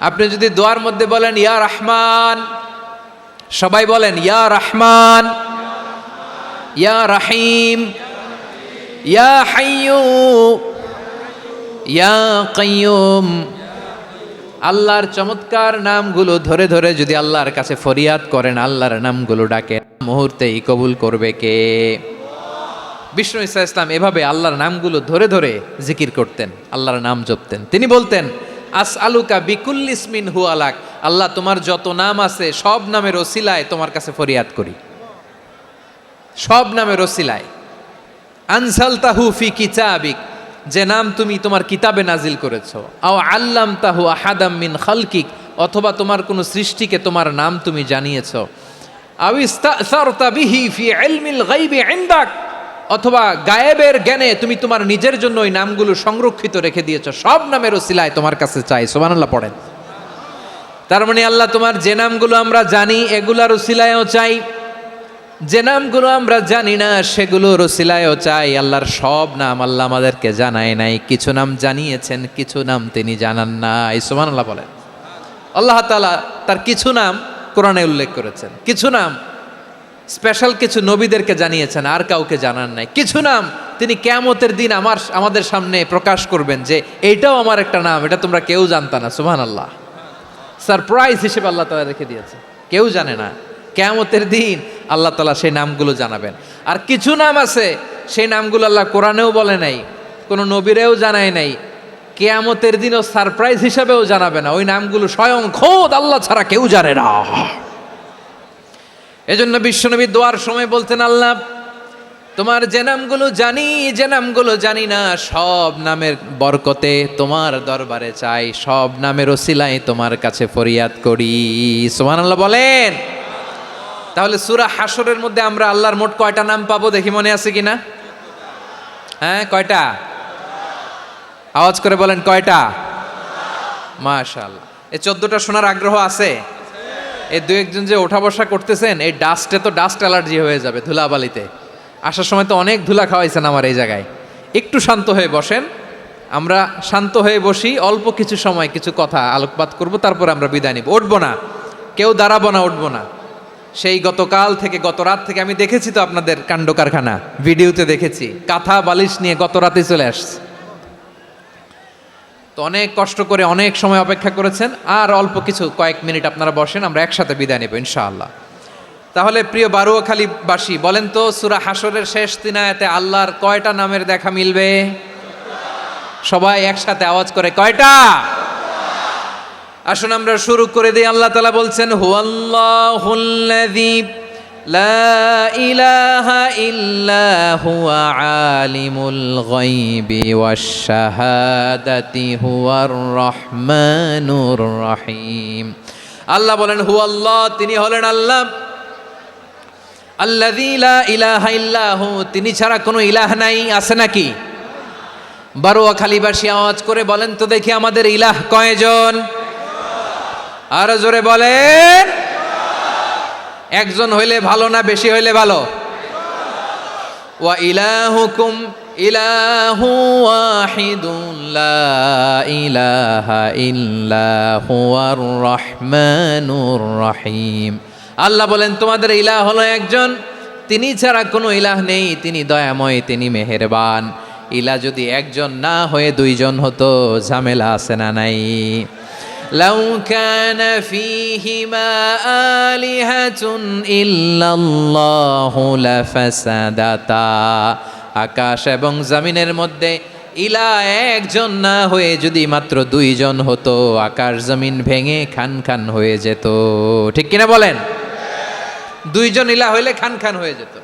আপনি যদি দোয়ার মধ্যে বলেন ইয়া রহমান, সবাই বলেন ইয়া রহমান, ইয়া রহিম, ইয়া হাইয়্যু, ইয়া কাইয়্যুম। আল্লাহর চমৎকার নামগুলো ধরে ধরে যদি আল্লাহর কাছে ফরিয়াদ করেন, আল্লাহর নামগুলো ডাকেন, মুহূর্তেই কবুল করবে কে? বিষ্ণু ঈসা ইসলাম এভাবে আল্লাহর নামগুলো ধরে ধরে জিকির করতেন, আল্লাহর নাম জপতেন। তিনি বলতেন আসআলুকা বিকুল্লি ইসমিন হুয়া লাক, আল্লাহ তোমার যত নাম আছে সব নামের ওসিলায় তোমার কাছে ফরিয়াদ করি, সব নামের ওসিলায়। আনসালতাহু ফি কিতাবিক, যে নাম তুমি তোমার কিতাবে নাজিল করেছো। আও আল্লামতাহু আহাদাম মিন খালকিক, অথবা তোমার কোনো সৃষ্টিকে তোমার নাম তুমি জানিয়েছো। আও ইস্তাসারতা বিহি ফি ইলমিল গায়বি ইনদাক, অথবা গায়েবের জ্ঞানে তুমি তোমার নিজের জন্য ওই নামগুলো সংরক্ষিত রেখে দিয়েছো। সব নামের ওসিলায় তোমার কাছে চাই। সুবহানাল্লাহ পড়েন। তার মানে আল্লাহ তোমার যে নামগুলো আমরা জানি এগুলার ওসিলায়ও চাই, যে নামগুলো আমরা জানি না সেগুলোর ওসিলায়ও চাই। আল্লাহর সব নাম আল্লাহ আমাদেরকে জানায় নাই, কিছু নাম জানিয়েছেন, কিছু নাম তিনি জানান নাই। সুবহানাল্লাহ বলেন। আল্লাহ তাআলা তার কিছু নাম কোরআনে উল্লেখ করেছেন, কিছু নাম স্পেশাল কিছু নবীদেরকে জানিয়েছেন, আর কাউকে জানান নাই। কিছু নাম তিনি কিয়ামতের দিন আমাদের সামনে প্রকাশ করবেন যে এইটাও আমার একটা নাম, এটা তোমরা কেউ জানতা না। সুবহানাল্লাহ, সারপ্রাইজ হিসেবে আল্লাহ তাআলা রেখে দিয়েছে, কেউ জানে না। কিয়ামতের দিন আল্লাহ তাআলা সেই নামগুলো জানাবেন। আর কিছু নাম আছে সেই নামগুলো আল্লাহ কোরআনেও বলে নাই, কোনো নবীরেও জানায় নাই, কিয়ামতের দিনও সারপ্রাইজ হিসেবেও জানাবে না। ওই নামগুলো স্বয়ং খোদ আল্লাহ ছাড়া কেউ জানে না। এজন্য বিশ্বনবী দোয়ার সময় বলতেন, আল্লাহ তোমার যে নামগুলো জানি, যে নামগুলো জানি না, সব নামের বরকতে তোমার দরবারে চাই, সব নামের ওসিলায় তোমার কাছে ফরিয়াদ করি। সুবহানাল্লাহ বলেন। তাহলে সূরা হাশরের মধ্যে আমরা আল্লাহর মোট কয়টা নাম পাবো দেখি, মনে আছে কিনা? হ্যাঁ, কয়টা? আওয়াজ করে বলেন কয়টা? মাশাআল্লাহ। এই 14টা শোনার আগ্রহ আছে? এই দু একজন যে ওঠা বসা করতেছেন, এই ডাস্টে তো ডাস্ট অ্যালার্জি হয়ে যাবে, ধুলাবালিতে। আসার সময় তো অনেক ধুলা খাওয়াইছেন আমার এই জায়গায়। একটু শান্ত হয়ে বসেন, আমরা শান্ত হয়ে বসি, অল্প কিছু সময় কিছু কথা আলোকপাত করব, তারপর আমরা বিদায় নিব। উঠবো না, কেউ দাঁড়াবো না, উঠবো না। সেই গতকাল থেকে, গত রাত থেকে আমি দেখেছি তো আপনাদের কাণ্ড কারখানা, ভিডিওতে দেখেছি, কাঁথা বালিশ নিয়ে গত রাতে চলে আসছে। তো অনেক কষ্ট করে অনেক সময় অপেক্ষা করেছেন, আর অল্প কিছু কয়েক মিনিট আপনারা বসেন, আমরা একসাথে বিদায় নেব ইনশাআল্লাহ। তাহলে প্রিয় বারুয়াখালীবাসী, বলেন তো সূরা হাশরের শেষ 3 আয়াতে আল্লাহর কয়টা নামের দেখা মিলবে? সবাই একসাথে আওয়াজ করে কয়টা? আসুন আমরা শুরু করে দিই। আল্লাহ তাআলা বলছেন, হুয়াল্লাহুল্লাযী লা ইলাহা ইল্লা হুয়া আলিমুল গায়বি ওয়াশ শাহাদাতি হুয়ার রহমানুর রহিম। আল্লাহ বলেন হুয়াল্লাহ, তিনি হলেন আল্লাহ, আল্লাযী লা ইলাহা ইল্লাহু, তিনি ছাড়া কোনো ইলাহ নাই। আছে নাকি? বারুয়াখালীবাসী আওয়াজ করে বলেন তো দেখি, আমাদের ইলাহ কয়জন? আরো জোরে বলেন। একজন হইলে ভালো না বেশি হইলে ভালো? ওয়া ইলাহুকুম ইলাহু ওয়াহিদুন লা ইলাহা ইল্লা হুয়ার রহমানুর রহিম। আল্লাহ বলেন তোমাদের ইলাহ হলো একজন, তিনি ছাড়া কোনো ইলাহ নেই, তিনি দয়াময়, তিনি মেহেরবান। ইলাহ যদি একজন না হয়ে দুইজন হতো, ঝামেলা আছে না নাই? লাউ কানা ফীহিমা আলিহাতুন ইল্লাল্লাহু লাফাসাদাতা, আকাশ এবং জমিনের মধ্যে ইলাহ একজন না হয়ে যদি মাত্র দুইজন হতো, আকাশ জমিন ভেঙে খান খান হয়ে যেত। ঠিক কিনা বলেন? দুইজন ইলাহ হইলে খান খান হয়ে যেত।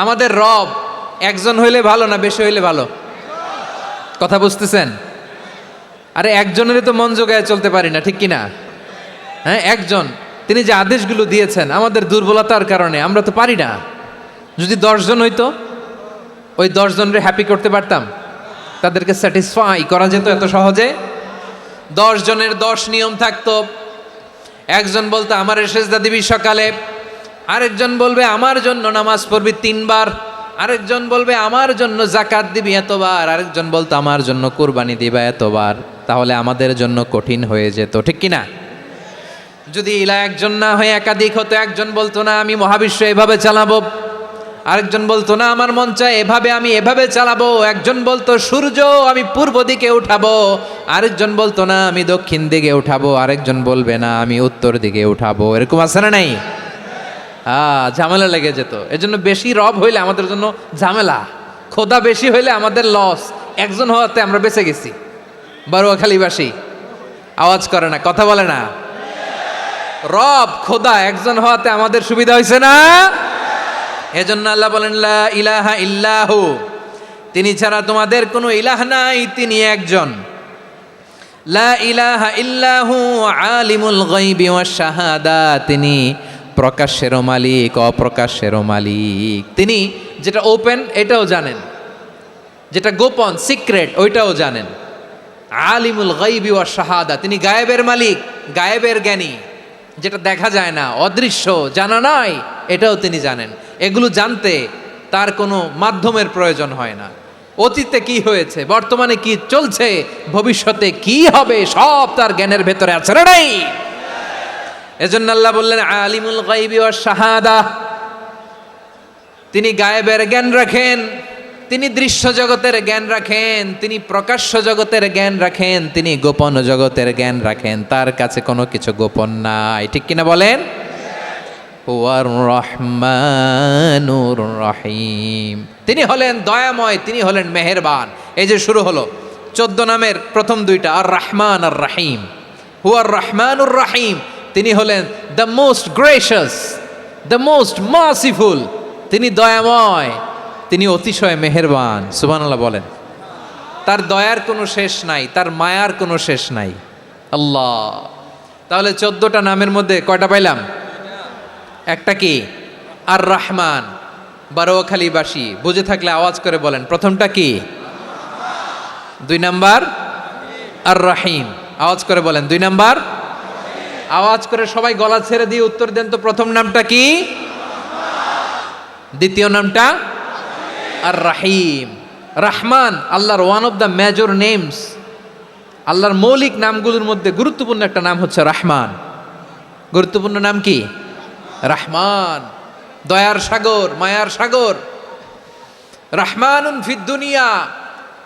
আমাদের রব একজন হইলে ভালো না বেশি হইলে ভালো? কথা বুঝতেছেন? আরে একজনেরই তো মন জোগায় চলতে পারি না, ঠিক কিনা? হ্যাঁ, একজন, তিনি যে আদেশগুলো দিয়েছেন আমাদের দুর্বলতার কারণে আমরা তো পারি না। যদি 10 জন হইতো, ওই 10 জনের হ্যাপি করতে পারতাম, তাদেরকে স্যাটিসফাই করা যেত এত সহজে। 10 জনের 10 নিয়ম থাকতো। একজন বলতো আমার সেজদা দিবি সকালে, আরেকজন বলবে আমার জন্য নামাজ পড়বি 3 বার, আরেকজন বলবে আমার জন্য যাকাত দিবি এতবার, আরেকজন বলতো আমার জন্য কুরবানি দিবা এতবার, তাহলে আমাদের জন্য কঠিন হয়ে যেত, ঠিক কিনা? যদি ইলা একজন না হয়ে একাধিক হতো, একজন বলতো না আমি মহাবিশ্ব এভাবে চালাবো, আরেকজন বলতো না আমার মন চায় এভাবে, আমি এভাবে চালাবো, একজন বলতো সূর্য আমি পূর্ব দিকে উঠাবো, আরেকজন বলতো না আমি দক্ষিণ দিকে উঠাবো, আরেকজন বলবে না আমি উত্তর দিকে উঠাবো, এরকম আছে না নাই? ঝামেলা লেগে যেত। এজন্য বেশি রব হইলে আমাদের জন্য ঝামেলা, খোদা বেশি হইলে আমাদের লস। একজন হওয়াতে আমরা বেঁচে গেছি। বারুয়াখালীবাসী আওয়াজ করে না, কথা বলে না। রব খোদা একজন হওয়াতে আমাদের সুবিধা হয়েছে না? এজন্য আল্লাহ বলেন লা ইলাহা ইল্লাহু, তিনি ছাড়া তোমাদের কোনো ইলাহ নাই, তিনি একজন। লা ইলাহা ইল্লাহু আলিমুল গায়বি ওয়াশ শাহাদা, তিনি প্রকাশ্যেরও মালিক অপ্রকাশ্যেরও মালিক। তিনি যেটা ওপেন এটাও জানেন, যেটা গোপন সিক্রেট ওইটাও জানেন। আলিমুল গায়বি ওয়াশ শাহাদা, তিনি গায়েবের মালিক, গায়েবের জ্ঞানী, যেটা দেখা যায় না, অদৃশ্য, জানা নাই, এটাও তিনি জানেন। এগুলো জানতে তার কোনো মাধ্যমের প্রয়োজন হয় না। অতীতে কি হয়েছে, বর্তমানে কি চলছে, ভবিষ্যতে কি হবে, সব তার জ্ঞানের ভেতরে আছে না নাই? এজন্য আল্লাহ বললেন আলিমুল গায়বি ওয়াশ শাহাদা, তিনি গায়েবের জ্ঞান রাখেন, তিনি দৃশ্য জগতের জ্ঞান রাখেন, তিনি প্রকাশ্য জগতের জ্ঞান রাখেন, তিনি গোপন জগতের জ্ঞান রাখেন। তার কাছে কোনো কিছু গোপন নাই, ঠিক কিনা বলেন? হুয়ার রহমানুর রহিম, তিনি হলেন দয়াময়, তিনি হলেন মেহেরবান। এই যে শুরু হলো 14 নামের প্রথম দুইটা, আর রহমান আর রহিম। হুয়ার রহমানুর রহিম, তিনি হলেন the most gracious, the most merciful, তিনি দয়াময়, তিনি অতিশয় মেহেরবান। সুবহানাল্লাহ বলেন। তার দয়ার কোনো শেষ নাই, তার মায়ার কোনো শেষ নাই। আল্লাহ, তাহলে 14টা নামের মধ্যে কয়টা পাইলাম? একটা কি? আর রহমান। বারোয়াখালীবাসী বুঝে থাকলে আওয়াজ করে বলেন, প্রথমটা কি? 2 নাম্বার আর রহিম। আওয়াজ করে বলেন 2 নাম্বার। আওয়াজ করে সবাই গলা ছেড়ে দিয়ে উত্তর দেন তো, প্রথম নামটা কি? দ্বিতীয় নামটা? আর রাহিম। রহমান আল্লাহর one of the major names, আল্লাহর মৌলিক নামগুলোর মধ্যে গুরুত্বপূর্ণ একটা নাম হচ্ছে রহমান। গুরুত্বপূর্ণ নাম কি? রহমান, দয়ার সাগর, মায়ার সাগর। রহমানুন ফিদ দুনিয়া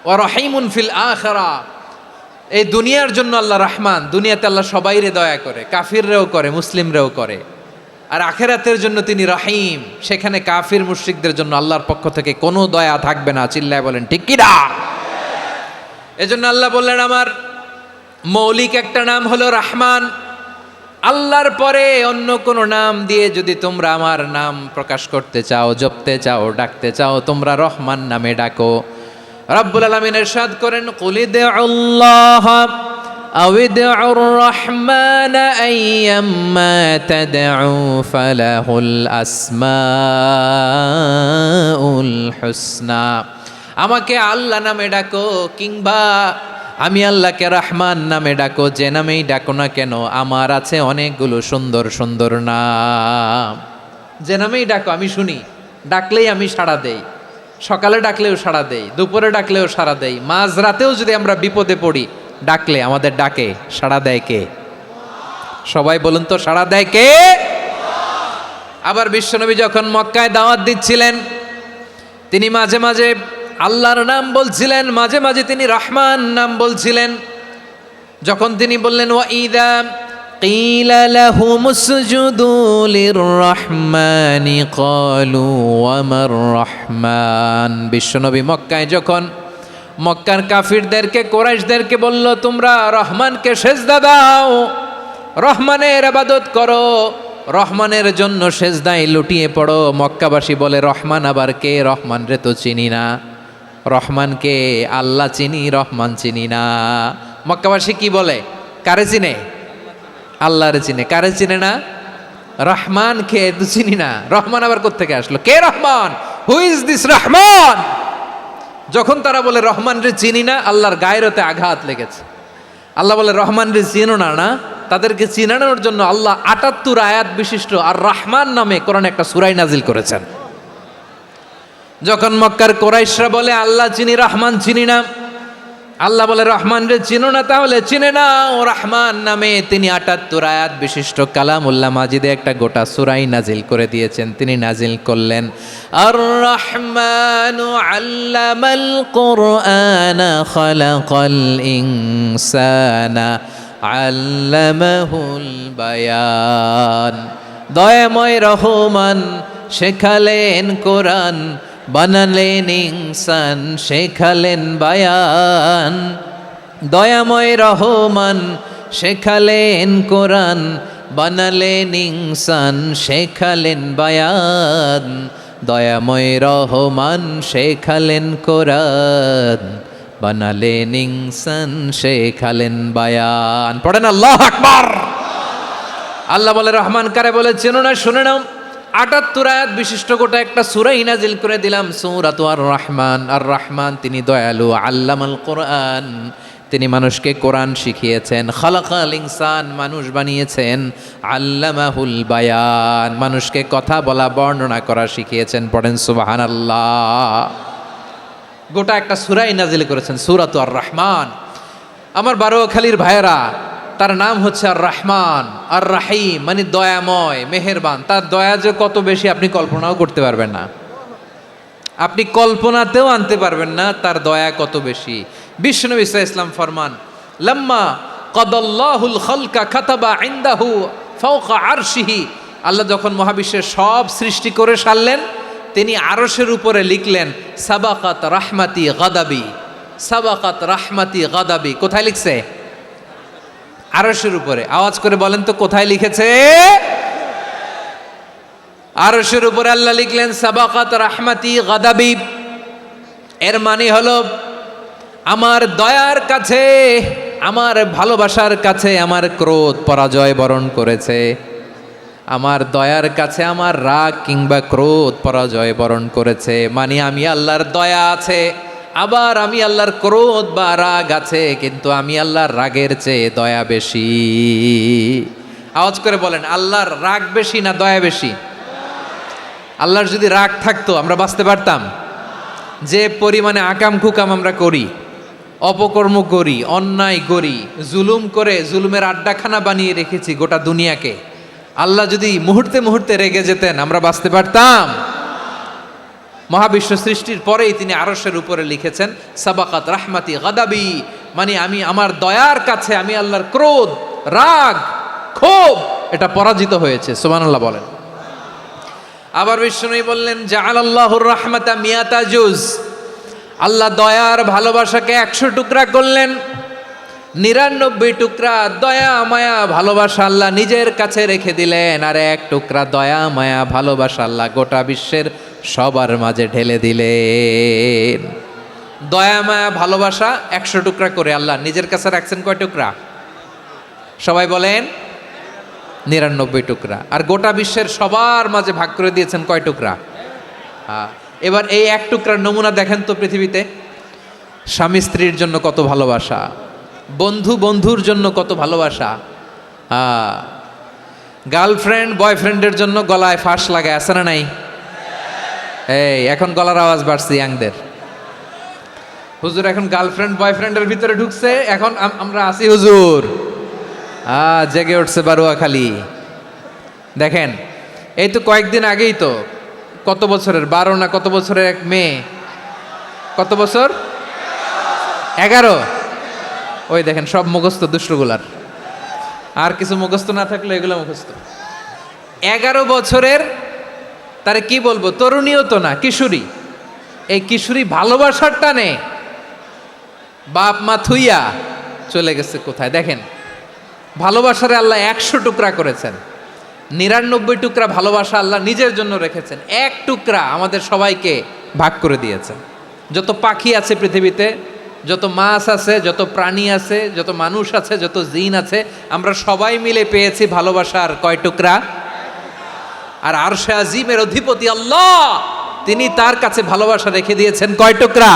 ওয়া রহিমুন ফিল আখিরা। এই দুনিয়ার জন্য আল্লাহ রহমান, দুনিয়াতে আল্লাহ সবাইরে দয়া করে, কাফিররেও করে, মুসলিমরেও করে। আর আখিরাতের জন্য তিনি রহিম, সেখানে কাফির মুশরিকদের জন্য আল্লাহর পক্ষ থেকে কোনো দয়া থাকবে না। চিল্লায় বলেন ঠিক কি না? এজন্য আল্লাহ বললেন আমার মৌলিক একটা নাম হলো রহমান। আল্লাহর পরে অন্য কোনো নাম দিয়ে যদি তোমরা আমার নাম প্রকাশ করতে চাও, জপতে চাও, ডাকতে চাও, তোমরা রহমান নামে ডাকো। রব্বুল আলামিন ইরশাদ করেন কুলিদুল্লাহ আউদিউর রহমান আইয়াম্মা তাদউ ফালাহুল আসমাউল হুসনা। আমাকে আল্লাহ নামে ডাকো, কিংবা আমি আল্লাহকে রহমান নামে ডাকো, যে নামেই ডাকো না কেন আমার আছে অনেকগুলো সুন্দর সুন্দর নাম। যে নামেই ডাকো আমি শুনি, ডাকলেই আমি সাড়া দেই। সকালে ডাকলেও সাড়া দেই, দুপুরে ডাকলেও সাড়া দেই, মাঝরাতেও যদি আমরা বিপদে পড়ি ডাকলে আমাদের ডাকে সাড়া দেয় কে? সবাই বলুন তো, সাড়া দেয় কে? আবার বিশ্বনবী যখন মক্কায় দাওয়াত দিচ্ছিলেন, তিনি মাঝে মাঝে আল্লাহর নাম বলছিলেন, মাঝে মাঝে তিনি রহমান নাম বলছিলেন। যখন তিনি বললেন ওয়াইদা কিলা লাহুমুসজুদু লিররহমানি ক্বালু ওয়ামার রহমান। বিশ্বনবী মক্কায় যখন মক্কার কাফিরদেরকে, কোরাইশদেরকে বলল তোমরা রহমানকে সেজদা দাও, রহমানের ইবাদত করো, রহমানের জন্য সেজদায় লুটিয়ে পড়ো। মক্কাবাসী বলে রহমান আবার কে? রহমান রে তো চিনি না। রহমানকে আল্লাহ চিনি, রহমান চিনি না। মক্কাবাসী কি বলে? কারে চিনে? আল্লাহরে চিনে। কারে চিনে না? রহমান কে তো চিনি না। রহমান আবার কোত্থেকে আসলো? কে Rahman? Who is this Rahman? যখন তারা বলে রহমান রে চিনি না, আল্লাহর গায়রতে আঘাত লেগেছে। আল্লাহ বলে রহমান রে চিনো না, না তাদেরকে চিনানোর জন্য আল্লাহ 78 আয়াত বিশিষ্ট আর রহমান নামে কোরআনে একটা সূরা নাজিল করেছেন। যখন মক্কার কোরাইশরা বলে আল্লাহ চিনি রহমান চিনি না, আল্লাহ বলে রহমান রে চিনো না, তাহলে চিনে না ও রহমান নামে তিনি ৭৮ আয়াত বিশিষ্ট কালামুল্লাহ মাজিদে একটা গোটা সূরাই নাজিল করে দিয়েছেন। তিনি নাজিল করলেন আর রহমানু আল্লামাল কুরআনা খালাকাল ইনসানা আল্লামাহুল বায়ান। দয়াময় রহমান শেখালেন কোরআন, বানালেন ইনসান শেখালেন বায়ান। দয়াময় রহমান শেখালেন কোরআন, বানালেন ইনসান শেখালেন বায়ান। দয়াময় রহমান শেখালেন কোরআন, বানালেন ইনসান শেখালেন বায়ান। পড়েন আল্লাহু আকবার। আল্লাহ বলে রহমান কারে বলে চেনো না, শুনে নাও। ৭৮ আয়াত বিশিষ্ট গোটা একটা সূরা নাজিল করে দিলাম, সূরাতু আর রহমান। আর রহমান তিনি দয়ালু, আল্লামাল কোরআন তিনি মানুষকে কোরআন শিখিয়েছেন, খালাকাল ইনসান মানুষ বানিয়েছেন, আল্লামাহুল বায়ান মানুষকে কথা বলা বর্ণনা করা শিখিয়েছেন। পড়েন সুবহানাল্লাহ। গোটা একটা সূরা নাজিল করেছেন, সূরাতু আর রহমান। আমার বারোখালীর ভাইয়েরা, তার নাম হচ্ছে আর রহমান আর রাহিম, মানে দয়াময় মেহেরবান। তার দয়া যে কত বেশি আপনি কল্পনাও করতে পারবেন না, আপনি কল্পনাতেও আনতে পারবেন না তার দয়া কত বেশি। বিশ্বনবী সাল্লাল্লাহু আলাইহি ওয়াসাল্লাম ফরমান লাম্মা কাদাল্লাহুল খালকা কাতাবা ইনদাহু ফাওকা আরশিহি। আল্লাহ যখন মহাবিশ্বের সব সৃষ্টি করে সারলেন, তিনি আরশের উপরে লিখলেন সাবাকাত রাহমাতি গাদাবি, সাবাকাত রাহমাতি গাদাবি। কোথায় লিখছে? আরশের উপরে। আওয়াজ করে বলেন তো কোথায় লিখেছে? আরশের উপরে আল্লাহ লিখলেন সাবাকাত রাহমাতি গাদাবি। এর মানে হলো আমার দয়ার কাছে, আমার ভালোবাসার কাছে আমার ক্রোধ পরাজয় বরণ করেছে। আমার দয়ার কাছে আমার রাগ কিংবা ক্রোধ পরাজয় বরণ করেছে। মানে আমি আল্লাহর দয়া আছে, আবার আমি আল্লাহর ক্রোধ বা রাগ আছে, কিন্তু আমি আল্লাহর রাগের চেয়ে দয়া বেশি। আওয়াজ করে বলেন আল্লাহর রাগ বেশি না দয়া বেশি? আল্লাহর যদি রাগ থাকতো আমরা বাঁচতে পারতাম? যে পরিমাণে আকাম কুকাম আমরা করি, অপকর্ম করি, অন্যায় করি, জুলুম করে জুলুমের আড্ডাখানা বানিয়ে রেখেছি গোটা দুনিয়াকে, আল্লাহ যদি মুহূর্তে মুহূর্তে রেগে যেতেন আমরা বাঁচতে পারতাম? মহাবিশ্ব সৃষ্টির পরেই তিনি আরশের উপরে লিখেছেন সাবাকাত রাহমাতি গাদাবি, মানে আমি আমার দয়ার কাছে আমি আল্লাহর ক্রোধ, রাগ, ক্ষোভ এটা পরাজিত হয়েছে। সুবহানাল্লাহ বলেন। আবার বিষ্ণুই বললেন জাআলাল্লাহুর রাহমাতা মিয়াতা জুজ। আল্লাহ দয়ার ভালোবাসাকে ১০০ টুকরা করলেন, ৯৯ টুকরা দয়া মায়া ভালোবাসা আল্লাহ নিজের কাছে রেখে দিলেন, আর ১ টুকরা দয়া মায়া ভালোবাসা আল্লাহ গোটা বিশ্বের সবার মাঝে ঢেলে দিলেন। দয়া মায়া ভালোবাসা ১০০ টুকরা করে আল্লাহ নিজের কাছে রাখছেন কয় টুকরা? সবাই বলেন ৯৯ টুকরা। আর গোটা বিশ্বের সবার মাঝে ভাগ করে দিয়েছেন কয় টুকরা? এবার এই ১ টুকরার নমুনা দেখেন তো পৃথিবীতে। স্বামী স্ত্রীর জন্য কত ভালোবাসা, বন্ধু বন্ধুর জন্য কত ভালোবাসা, গার্লফ্রেন্ড বয়ফ্রেন্ডের জন্য গলায় ফাঁস লাগায়, আছে না নাই? এই এখন গলার আওয়াজ বাড়ছে ইয়াংদের। হুজুর এখন গার্লফ্রেন্ড বয়ফ্রেন্ডের ভিতরে ঢুকছে, এখন আমরা আছি হুজুর। জেগে উঠছে বারোয়াখালী। দেখেন এই তো কয়েকদিন আগেই তো, কত বছরের ১২ না কত বছরের এক মেয়ে, কত বছর? ১১। ওই দেখেন সব মুখস্থ দুষ্টগুলার, আর কিছু মুখস্থ না থাকলে এগুলো মুখস্থ। ১১ বছরের, তারে কি বলবো, তরুণীও তো না, কিশোরী। এই কিশোরী ভালোবাসার টানে বাপ মা থুইয়া চলে গেছে কোথায়? দেখেন ভালোবাসারে আল্লাহ ১০০ টুকরা করেছেন, ৯৯ টুকরা ভালোবাসা আল্লাহ নিজের জন্য রেখেছেন, ১ টুকরা আমাদের সবাইকে ভাগ করে দিয়েছেন। যত পাখি আছে পৃথিবীতে, যত মাছ আছে, যত প্রাণী আছে, যত মানুষ আছে, যত জিন আছে, আমরা সবাই মিলে পেয়েছি ভালোবাসার কয় টুকরা? আর আরশে আজিমের অধিপতি আল্লাহ, তিনি তার কাছে ভালোবাসা রেখে দিয়েছেন কয় টুকরা?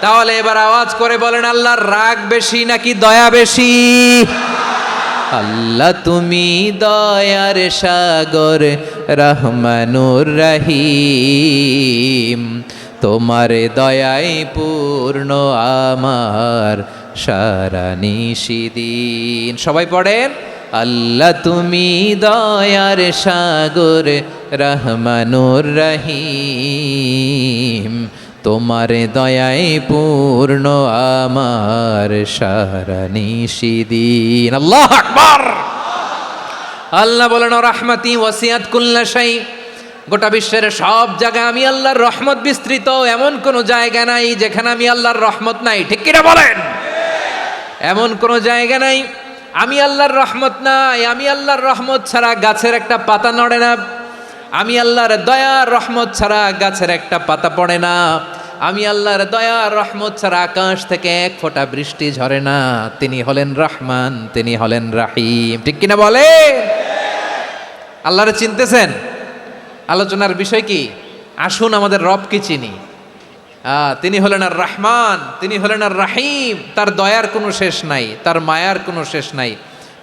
তাহলে এবার আওয়াজ করে বলেন আল্লাহর রাগ বেশি নাকি দয়া বেশি? আল্লাহ তুমি দয়ার সাগর রহমানুর রহিম, তোমার দয়ায় পূর্ণ আমার সারা নিশিদিন। সবাই পড়েন, আল্লাহ তুমি দয়ার সাগর রহমানুর রহিম, তোমার দয়ায় পূর্ণ আমার সারা নিশিদিন। আল্লাহু আকবার। আল্লাহ বলেন রাহমাতি ওয়াসিআত কুল্লা শাই, গোটা বিশ্বের সব জায়গায় আমি আল্লাহর রহমত বিস্তৃত, এমন কোন জায়গা নাই যেখানে আমি আল্লাহর রহমত নাই। ঠিক কিনা বলেন? এমন কোন জায়গা নাই আমি আল্লাহর রহমত নাই। আমি আল্লাহর রহমত ছাড়া গাছের একটা পাতা নড়ে না, আমি আল্লাহর দয়ার রহমত ছাড়া গাছের একটা পাতা পড়ে না, আমি আল্লাহর দয়ার রহমত ছাড়া আকাশ থেকে এক ফোঁটা বৃষ্টি ঝরে না। তিনি হলেন রহমান, তিনি হলেন রাহিম। ঠিক কিনা বলে? আল্লাহরে চিনতেছেন? আলোচনার বিষয় কি? আসুন আমাদের রবকে চিনি। তিনি হলেন আর রহমান, তিনি হলেন আর রাহিম। তার দয়ার কোনো শেষ নাই, তার মায়ার কোনো শেষ নাই।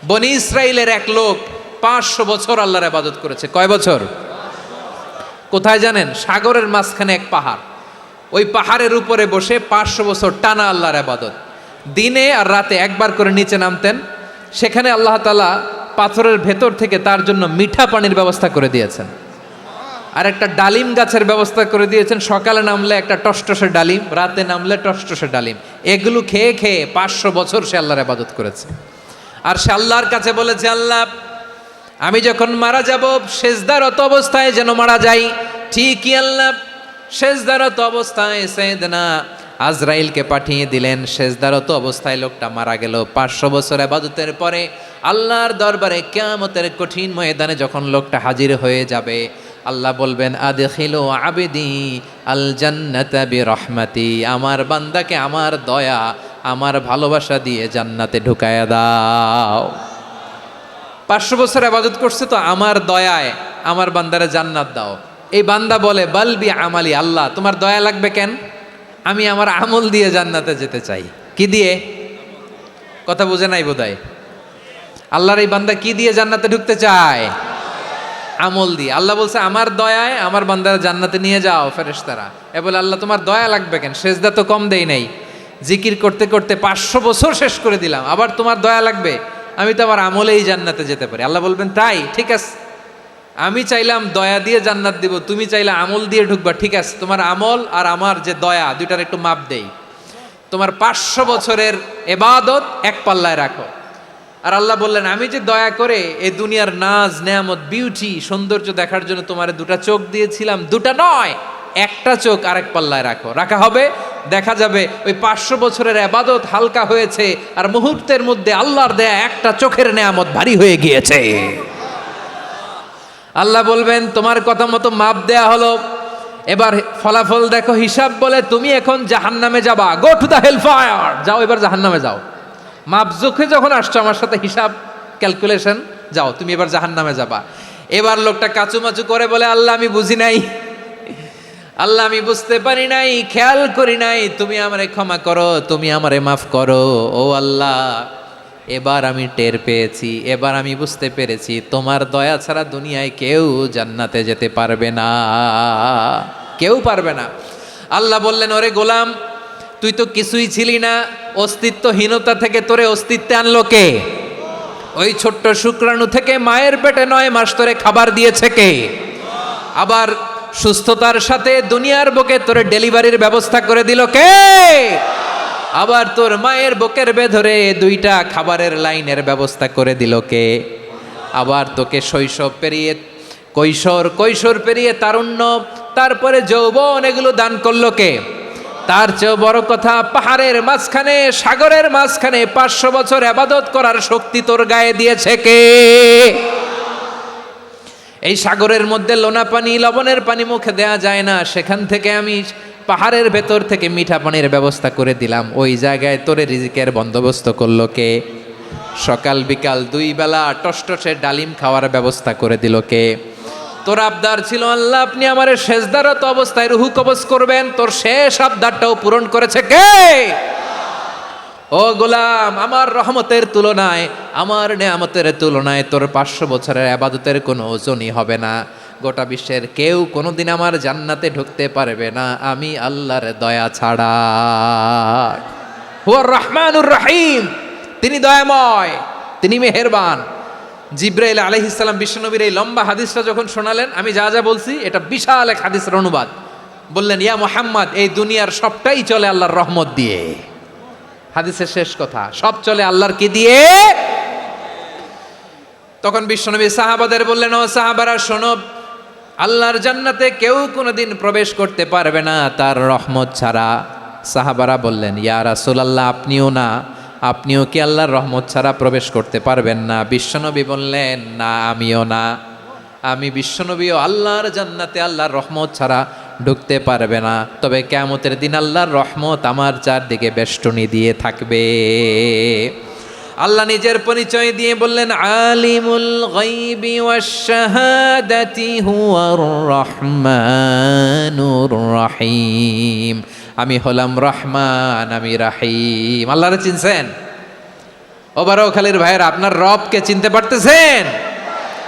বনি ইসরাইলের এক লোক 500 বছর আল্লাহর ইবাদত করেছে। কয় বছর? কোথায় জানেন? সাগরের মাঝখানে এক পাহাড়, ওই পাহাড়ের উপরে বসে 500 বছর টানা আল্লাহর ইবাদত। দিনে আর রাতে একবার করে নিচে নামতেন। সেখানে আল্লাহ তাআলা পাথরের ভেতর থেকে তার জন্য মিঠা পানির ব্যবস্থা করে দিয়েছেন, আর একটা ডালিম গাছের ব্যবস্থা করে দিয়েছেন। সকালে নামলে একটা টসটসে ডালিম, রাতে নামলে টসটসে ডালিম। এগুলো খেয়ে খেয়ে 500 বছর সে আল্লাহর ইবাদত করেছে। আর সে আল্লাহর কাছে বলেছে, আল্লাহ আমি যখন মারা যাব সেজদারত অবস্থায় যেন মারা যাই। ঠিকই আল্লাহ সেজদারত অবস্থায় সাইয়েদনা আজরাইলকে পাঠিয়ে দিলেন। সেজদারত অবস্থায় লোকটা মারা গেল। 500 বছর ইবাদতের পরে আল্লাহর দরবারে কিয়ামতের কঠিন ময়দানে যখন লোকটা হাজির হয়ে যাবে, আল্লাহ বলবেন আদখিলু আবদি আল জান্নাতা বিরহমাতি, আমার বান্দাকে আমার দয়া, আমার ভালোবাসা দিয়ে জান্নাতে ঢুকায়া দাও। 500 বছর ইবাদত করছে তো আমার দয়ায় আমার বান্দারে জান্নাত দাও। এই বান্দা বলে বালবি আমালি, আল্লাহ তোমার দয়া লাগবে কেন? আমি আমার আমল দিয়ে জান্নাতে যেতে চাই। কি দিয়ে? কথা বুঝে নাই বোধহয়। আল্লাহর এই বান্দা কি দিয়ে জান্নাতে ঢুকতে চায়? আমল দিয়ে। আল্লাহ বলছে আমার দয়ায় আমার বান্দারা জান্নাতে নিয়ে যাও ফেরেশতারা। এ বলে আল্লাহ তোমার দয়া লাগবে কেন? সেজদা তো কম দেই নাই, জিকির করতে করতে 500 বছর শেষ করে দিলাম, আবার তোমার দয়া লাগবে? আমি তো আমার আমলেই জান্নাতে যেতে পারি। আল্লাহ বলবেন তাই, ঠিক আছে, আমি চাইলাম দয়া দিয়ে জান্নাত দিব, তুমি চাইলে আমল দিয়ে ঢুকবা। ঠিক আছে, তোমার আমল আর আমার যে দয়া দুইটার একটু মাপ দেই। তোমার 500 বছরের ইবাদত এক পাল্লায় রাখো। আর আল্লাহ বললেন আমি যে দয়া করে এই দুনিয়ার নাজ নেয়ামত বিউটি সৌন্দর্য দেখার জন্য তোমার 2টা চোখ দিয়েছিলাম, 2টা নয়, একটা চোখ আরেক পাল্লায় রাখো। রাখা হবে, দেখা যাবে ওই 500 বছরের ইবাদত হালকা হয়েছে আর মুহূর্তের মধ্যে আল্লাহর দেয়া একটা চোখের নেয়ামত ভারী হয়ে গিয়েছে। আল্লাহ বলবেন তোমার কথা মতো মাপ দেয়া হলো, এবার ফলাফল দেখো, হিসাব বলে তুমি এখন জাহান্নামে যাবা। Go to the hell fire, যাও এবার জাহান্নামে যাও। মাপ জোখে যখন আসছো আমার সাথে হিসাব ক্যালকুলেশন, যাও তুমি এবার জাহান্নামে যাবা। এবার লোকটা কাচুমাচু করে বলে আল্লাহ আমি বুঝি নাই, আল্লাহ আমি বুঝতে পারি নাই, খেয়াল করি নাই, তুমি আমারে ক্ষমা করো, তুমি আমারে মাফ করো। ও আল্লাহ এবার আমি টের পেয়েছি, এবার আমি বুঝতে পেরেছি তোমার দয়া ছাড়া দুনিয়ায় কেউ জান্নাতে যেতে পারবে না, কেউ পারবে না। আল্লাহ বললেন ওরে গোলাম তুই তো কিছুই ছিলি না, অস্তিত্বহীনতা থেকে তোরে অস্তিত্বে আনলো কে? ওই ছোট্ট শুক্রাণু থেকে মায়ের পেটে 9 মাস তোরে খাবার দিয়েছে কে? আবার সুস্থতার সাথে দুনিয়ার বুকে তোরে ডেলিভারির ব্যবস্থা করে দিল কে? আবার তোর মায়ের বুকের ভেতরে 2টা খাবারের লাইনের ব্যবস্থা করে দিল কে? আবার তোকে শৈশব পেরিয়ে কৈশোর পেরিয়ে তারুণ্য, তারপরে যৌবন, এগুলো দান করলো কে? তার চেয়েও বড় কথা, পাহাড়ের মাঝখানে সাগরের মাঝখানে 500 বছর ইবাদত করার শক্তি তোর গায়ে দিয়েছে কে? এই সাগরের মধ্যে লোনা পানি, লবণের পানি মুখে দেয়া যায় না, সেখান থেকে আমি পাহাড়ের ভেতর থেকে মিঠা পানির ব্যবস্থা করে দিলাম। ওই জায়গায় তোরে রিজিকের বন্দোবস্ত করলো কে? সকাল বিকাল 2 বেলা টসটসে ডালিম খাওয়ার ব্যবস্থা করে দিল কে? তোর আবদার ছিল আল্লাহ আপনি আমারে সেজদারত অবস্থায় রুহু কবজ করবেন, তোর শেষ আবদারটাও পূরণ করেছে কে? ও গোলাম, আমার রহমতের তুলনায়, আমার নেয়ামতের তুলনায় তোর 500 বছরের ইবাদতের কোনো ওজনই হবে না। গোটা বিশ্বের কেউ কোনোদিন আমার জান্নাতে ঢুকতে পারবে না আমি আল্লাহর দয়া ছাড়া। হুয়ার রহমানুর রহিম, তিনি দয়াময়, তিনি মেহেরবান। জিব্রাইল আলাইহিস সালাম বিশ্বনবীর এই লম্বা হাদিসটা যখন শোনালেন, আমি যা যা বলছি এটা বিশাল এক হাদিসের অনুবাদ। বললেন, ইয়া মুহাম্মদ, এই দুনিয়ার সবটাই চলে আল্লাহর রহমত দিয়ে। হাদিসের শেষ কথা, সব চলে আল্লাহর কি দিয়ে? তখন বিশ্বনবী সাহাবাদের বললেন, ও সাহাবারা শোনো, আল্লাহর জান্নাতে কেউ কোনোদিন প্রবেশ করতে পারবে না তার রহমত ছাড়া। সাহাবারা বললেন, ইয়া রাসূলুল্লাহ, আপনিও না? আপনিও কি আল্লাহর রহমত ছাড়া প্রবেশ করতে পারবেন না? বিশ্বনবী বললেন, না, আমিও না। আমি বিশ্বনবীও আল্লাহর জান্নাতে আল্লাহর রহমত ছাড়া ঢুকতে পারবে না। তবে কিয়ামতের দিন আল্লাহর রহমত আমার চারদিকে বেষ্টনী দিয়ে থাকবে। আল্লাহ নিজের পরিচয় দিয়ে বললেন, আলিমুল গায়বি ওয়াশ শাহাদাতি হুয়ার রহমানুর রহিম। আমি হলাম রহমান, আমি রাহিম। আল্লাহরে চিনছেন? ও বারোখালীর ভাইয়েরা, আপনার রবকে চিনতে পারতেছেন?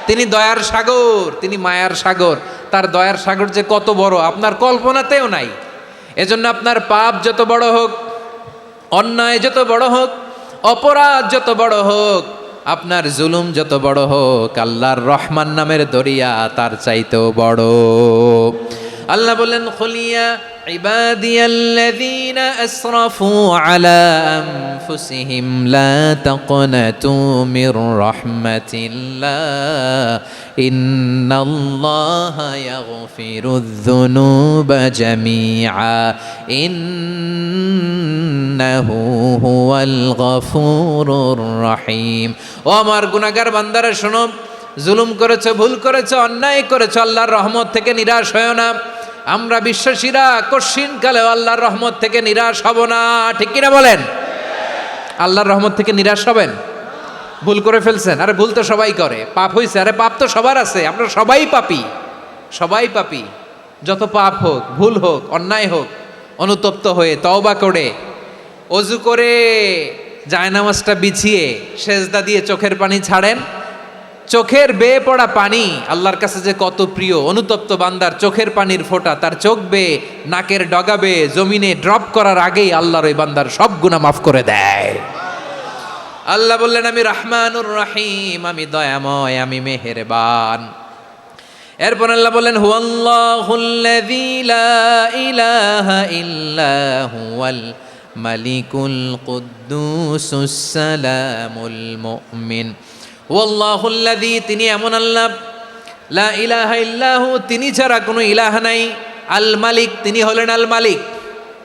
তিনি দয়ার সাগর, তিনি মায়ার সাগর। তার দয়ার সাগর যে কত বড় আপনার কল্পনাতেও নাই। এজন্য আপনার পাপ যত বড় হোক, অন্যায় যত বড় হোক, অপরাধ যত বড় হোক, আপনার জুলুম যত বড় হোক, আল্লাহর রহমান নামের দরিয়া তার চাইতেও বড়। আল্লাহ বললেন, খুলিয়া ইবাদিয়াল্লাযীনা আসরাফু আলা আনফুসিহিম লা তাকনাতু মির রাহমাতিল্লাহ ইন্নাল্লাহা ইয়াগফিরুয যুনুবা জামিআ ইন্নাহু হুয়াল গফুরুর রহিম। ও আমার গুনাহগার বান্দারা শোনো, জুলুম করেছো, ভুল করেছো, অন্যায় করেছো, আল্লাহর রহমত থেকে নিরাশ হয়ো না। আমরা বিশ্বাসীরা কঠিনকালেও আল্লাহর রহমত থেকে নিরাশ হব না। ঠিক কিনা বলেন? আল্লাহর রহমত থেকে নিরাশ হবেন? ভুল করে ফেলছেন, আরে ভুল তো সবাই করে। পাপ হয়েছে, আরে পাপ তো সবার আছে। আমরা সবাই পাপী, সবাই পাপী। যত পাপ হোক, ভুল হোক, অন্যায় হোক, অনুতপ্ত হয়ে তওবা করে, অজু করে, জায়নামাজটা বিছিয়ে সেজদা দিয়ে চোখের পানি ছাড়েন। চোখের বেয়ে পড়া পানি আল্লাহর কাছে যে কত প্রিয়। অনুতপ্ত বান্দার চোখের পানির ফোঁটা তার চোখ বেয়ে, নাকের ডগা বেয়ে জমিনে ড্রপ করার আগেই আল্লাহর ওই বান্দার সব গুনাহ মাফ করে দেয়। আল্লাহ বললেন, আমি রহমানুর রহিম, আমি দয়াময়, আমি মেহেরবান। এরপর আল্লাহ বললেন, হুয়াল্লাহুল্লাযী লা ইলাহা ইল্লা হুয়াল মালিকুল কুদ্দুসুস সালামুল মুমিন। ওয়াল্লাহুল্লাযী, তিনি এমন আল্লাহ, লা ইলাহা ইল্লাহু, তিনি ছাড়া কোনো ইলাহ নাই। আল মালিক, তিনি হলেন আল মালিক।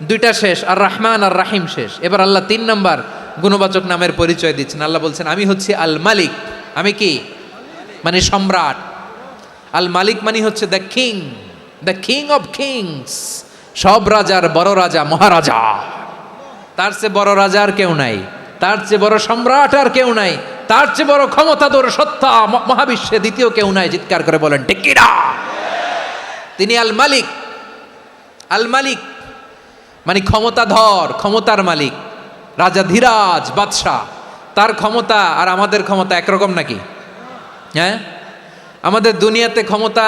দুইটা শেষ, আর রহমান আর রাহিম শেষ। এবার আল্লাহ 3 নম্বর গুণবাচক নামের পরিচয় দিচ্ছেন। আল্লাহ বলছেন, আমি হচ্ছি আল মালিক। আমি কি? মানে সম্রাট। আল মালিক মানে হচ্ছে the king, the king of kings. সব রাজার বড় রাজা, মহারাজা। তার চেয়ে বড় রাজা আর কেউ নাই, তার চেয়ে বড় সম্রাট আর কেউ নাই, তার চেয়ে বড় ক্ষমতাধর সত্তা মহাবিশ্বে দ্বিতীয় কেউ নাই। চিৎকার করে বলেন ঠিক কি না? তিনি আল মালিক। আল মালিক মানে ক্ষমতাধর, ক্ষমতার মালিক, রাজা ধীরাজ বাদশাহ। তার ক্ষমতা আর আমাদের ক্ষমতা একরকম নাকি? হ্যাঁ, আমাদের দুনিয়াতে ক্ষমতা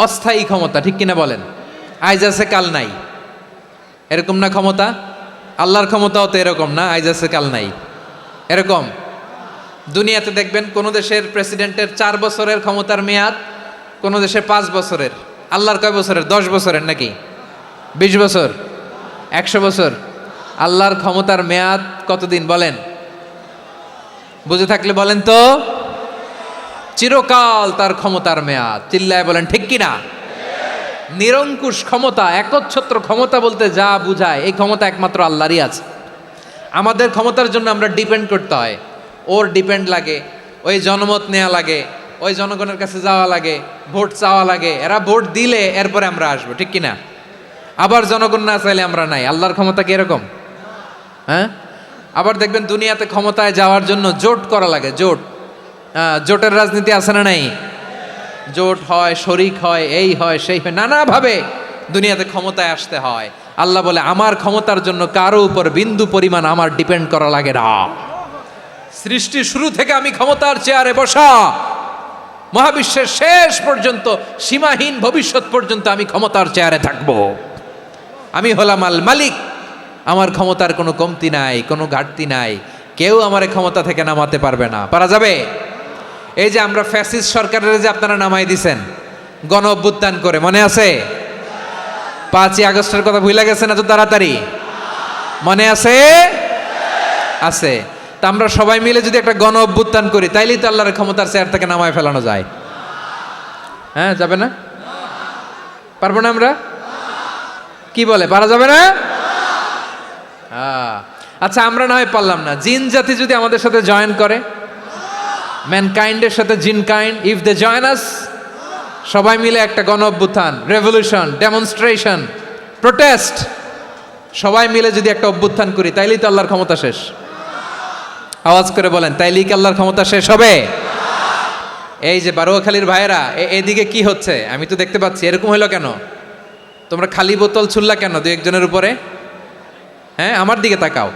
অস্থায়ী ক্ষমতা, ঠিক কিনা বলেন? আইজ আছে কাল নাই, এরকম না ক্ষমতা? আল্লাহর ক্ষমতাও তো এরকম না, আইজ আছে কাল নাই এরকম। দুনিয়াতে দেখবেন কোন দেশের প্রেসিডেন্টের 4 বছরের ক্ষমতার মেয়াদ, কোন দেশে 5 বছরের। আল্লাহর কয় বছরের? 10 বছরের নাকি 20 বছর, 100 বছর? আল্লাহর ক্ষমতার মেয়াদ কতদিন বলেন? বুঝে থাকলে বলেন তো। চিরকাল তার ক্ষমতার মেয়াদ। চিল্লায় বলেন ঠিক কিনা? নিরঙ্কুশ ক্ষমতা, একচ্ছত্র ক্ষমতা বলতে যা বুঝায়, এই ক্ষমতা একমাত্র আল্লাহরই আছে। আমাদের ক্ষমতার জন্য আমরা ডিপেন্ড করতে হয়, ওর ডিপেন্ড লাগে, ওই জনমত নেওয়া লাগে, ওই জনগণের কাছে যাওয়া লাগে, ভোট চাওয়া লাগে। এরা ভোট দিলে এরপরে আমরা আসবো, ঠিক কিনা? আবার জনগণ না চাইলে আমরা নাই। আল্লাহর ক্ষমতা কি এরকম? হ্যাঁ। আবার দেখবেন দুনিয়াতে ক্ষমতায় যাওয়ার জন্য জোট করা লাগে। জোট, জোটের রাজনীতি আছে না নাই? জোট হয়, শরিক হয়, এই হয়, সেই হয়, নানাভাবে দুনিয়াতে ক্ষমতায় আসতে হয়। আল্লাহ বলে আমার ক্ষমতার জন্য কারো উপর বিন্দু পরিমাণ আমার ডিপেন্ড করা লাগে না। সৃষ্টি শুরু থেকে আমি ক্ষমতার চেয়ারে বসা, মহাবিশ্বের শেষ পর্যন্ত, সীমাহীন ভবিষ্যৎ পর্যন্ত আমি ক্ষমতার চেয়ারে থাকব। আমি হলাম আল মালিক, আমার ক্ষমতার কোনো কমতি নাই, কোনো ঘাটতি নাই, কেউ আমার ক্ষমতা থেকে নামাতে পারবে না। পারা যাবে? এই যে আমরা ফ্যাসিস্ট সরকারের যে আপনারা নামাই দিছেন গণ অভ্যুত্থান করে, মনে আছে? 5ই আগস্টের কথা ভুলে গেছেন এত তাড়াতাড়ি? মনে আছে? আছে। তা আমরা সবাই মিলে যদি একটা গণ অভ্যুত্থান করি, তাইলেই তো আল্লাহর ক্ষমতার চেয়ার থেকে নামায় ফেলানো যায়। হ্যাঁ, যাবে না? পারবো না আমরা? কি বলে, পারা যাবে না? আচ্ছা, আমরা না হয় পারলাম না, জিন জাতি যদি আমাদের সাথে জয়েন করে, ম্যানকাইন্ডের সাথে জিনকাইন্ড, ইফ দে জয়েন আস, সবাই মিলে একটা গণ অভ্যুত্থান, রেভলিউশন, ডেমনস্ট্রেশন, প্রোটেস্ট, সবাই মিলে যদি একটা অভ্যুত্থান করি, তাইলেই তো আল্লাহর ক্ষমতা শেষ। আওয়াজ করে বলেন, তাইলেই কি আল্লাহর ক্ষমতা শেষ হবে? এই যে বারোয়াখালীর ভাইয়েরা, এদিকে কি হচ্ছে আমি তো দেখতে পাচ্ছি, এরকম হলো কেন? তোমরা খালি বোতল ছুড়লা কেন দু একজনের উপরে? হ্যাঁ, আমার দিকে তাকাও।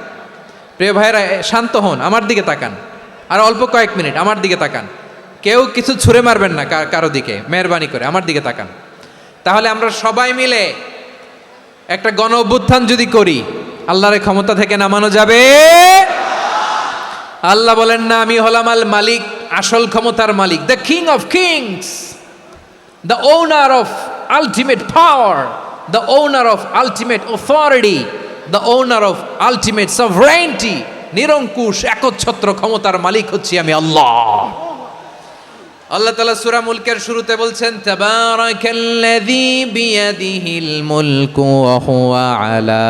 প্রিয় ভাইয়েরা, শান্ত হন, আমার দিকে তাকান, আর অল্প কয়েক মিনিট আমার দিকে তাকান। কেউ কিছু ছুঁড়ে মারবেন না কারো দিকে, মেহরবানি করে আমার দিকে তাকান। তাহলে আমরা সবাই মিলে একটা গণ অভ্যুত্থান যদি করি, আল্লাহর ক্ষমতা থেকে নামানো যাবে? আল্লাহ বলেন না, আমি হলাম আল মালিক, আসল ক্ষমতার মালিক, the king of kings, the owner of ultimate power, the owner of ultimate authority, the owner of ultimate sovereignty. নিরঙ্কুশ একচ্ছত্র ক্ষমতার মালিক হচ্ছি আমি আল্লাহ। আল্লাহ তাআলা সূরা মুলকের শুরুতে বলছেন, তাবারাকাল্লাযী বিয়াদিহিল মুলকু ওয়া হুয়া আলা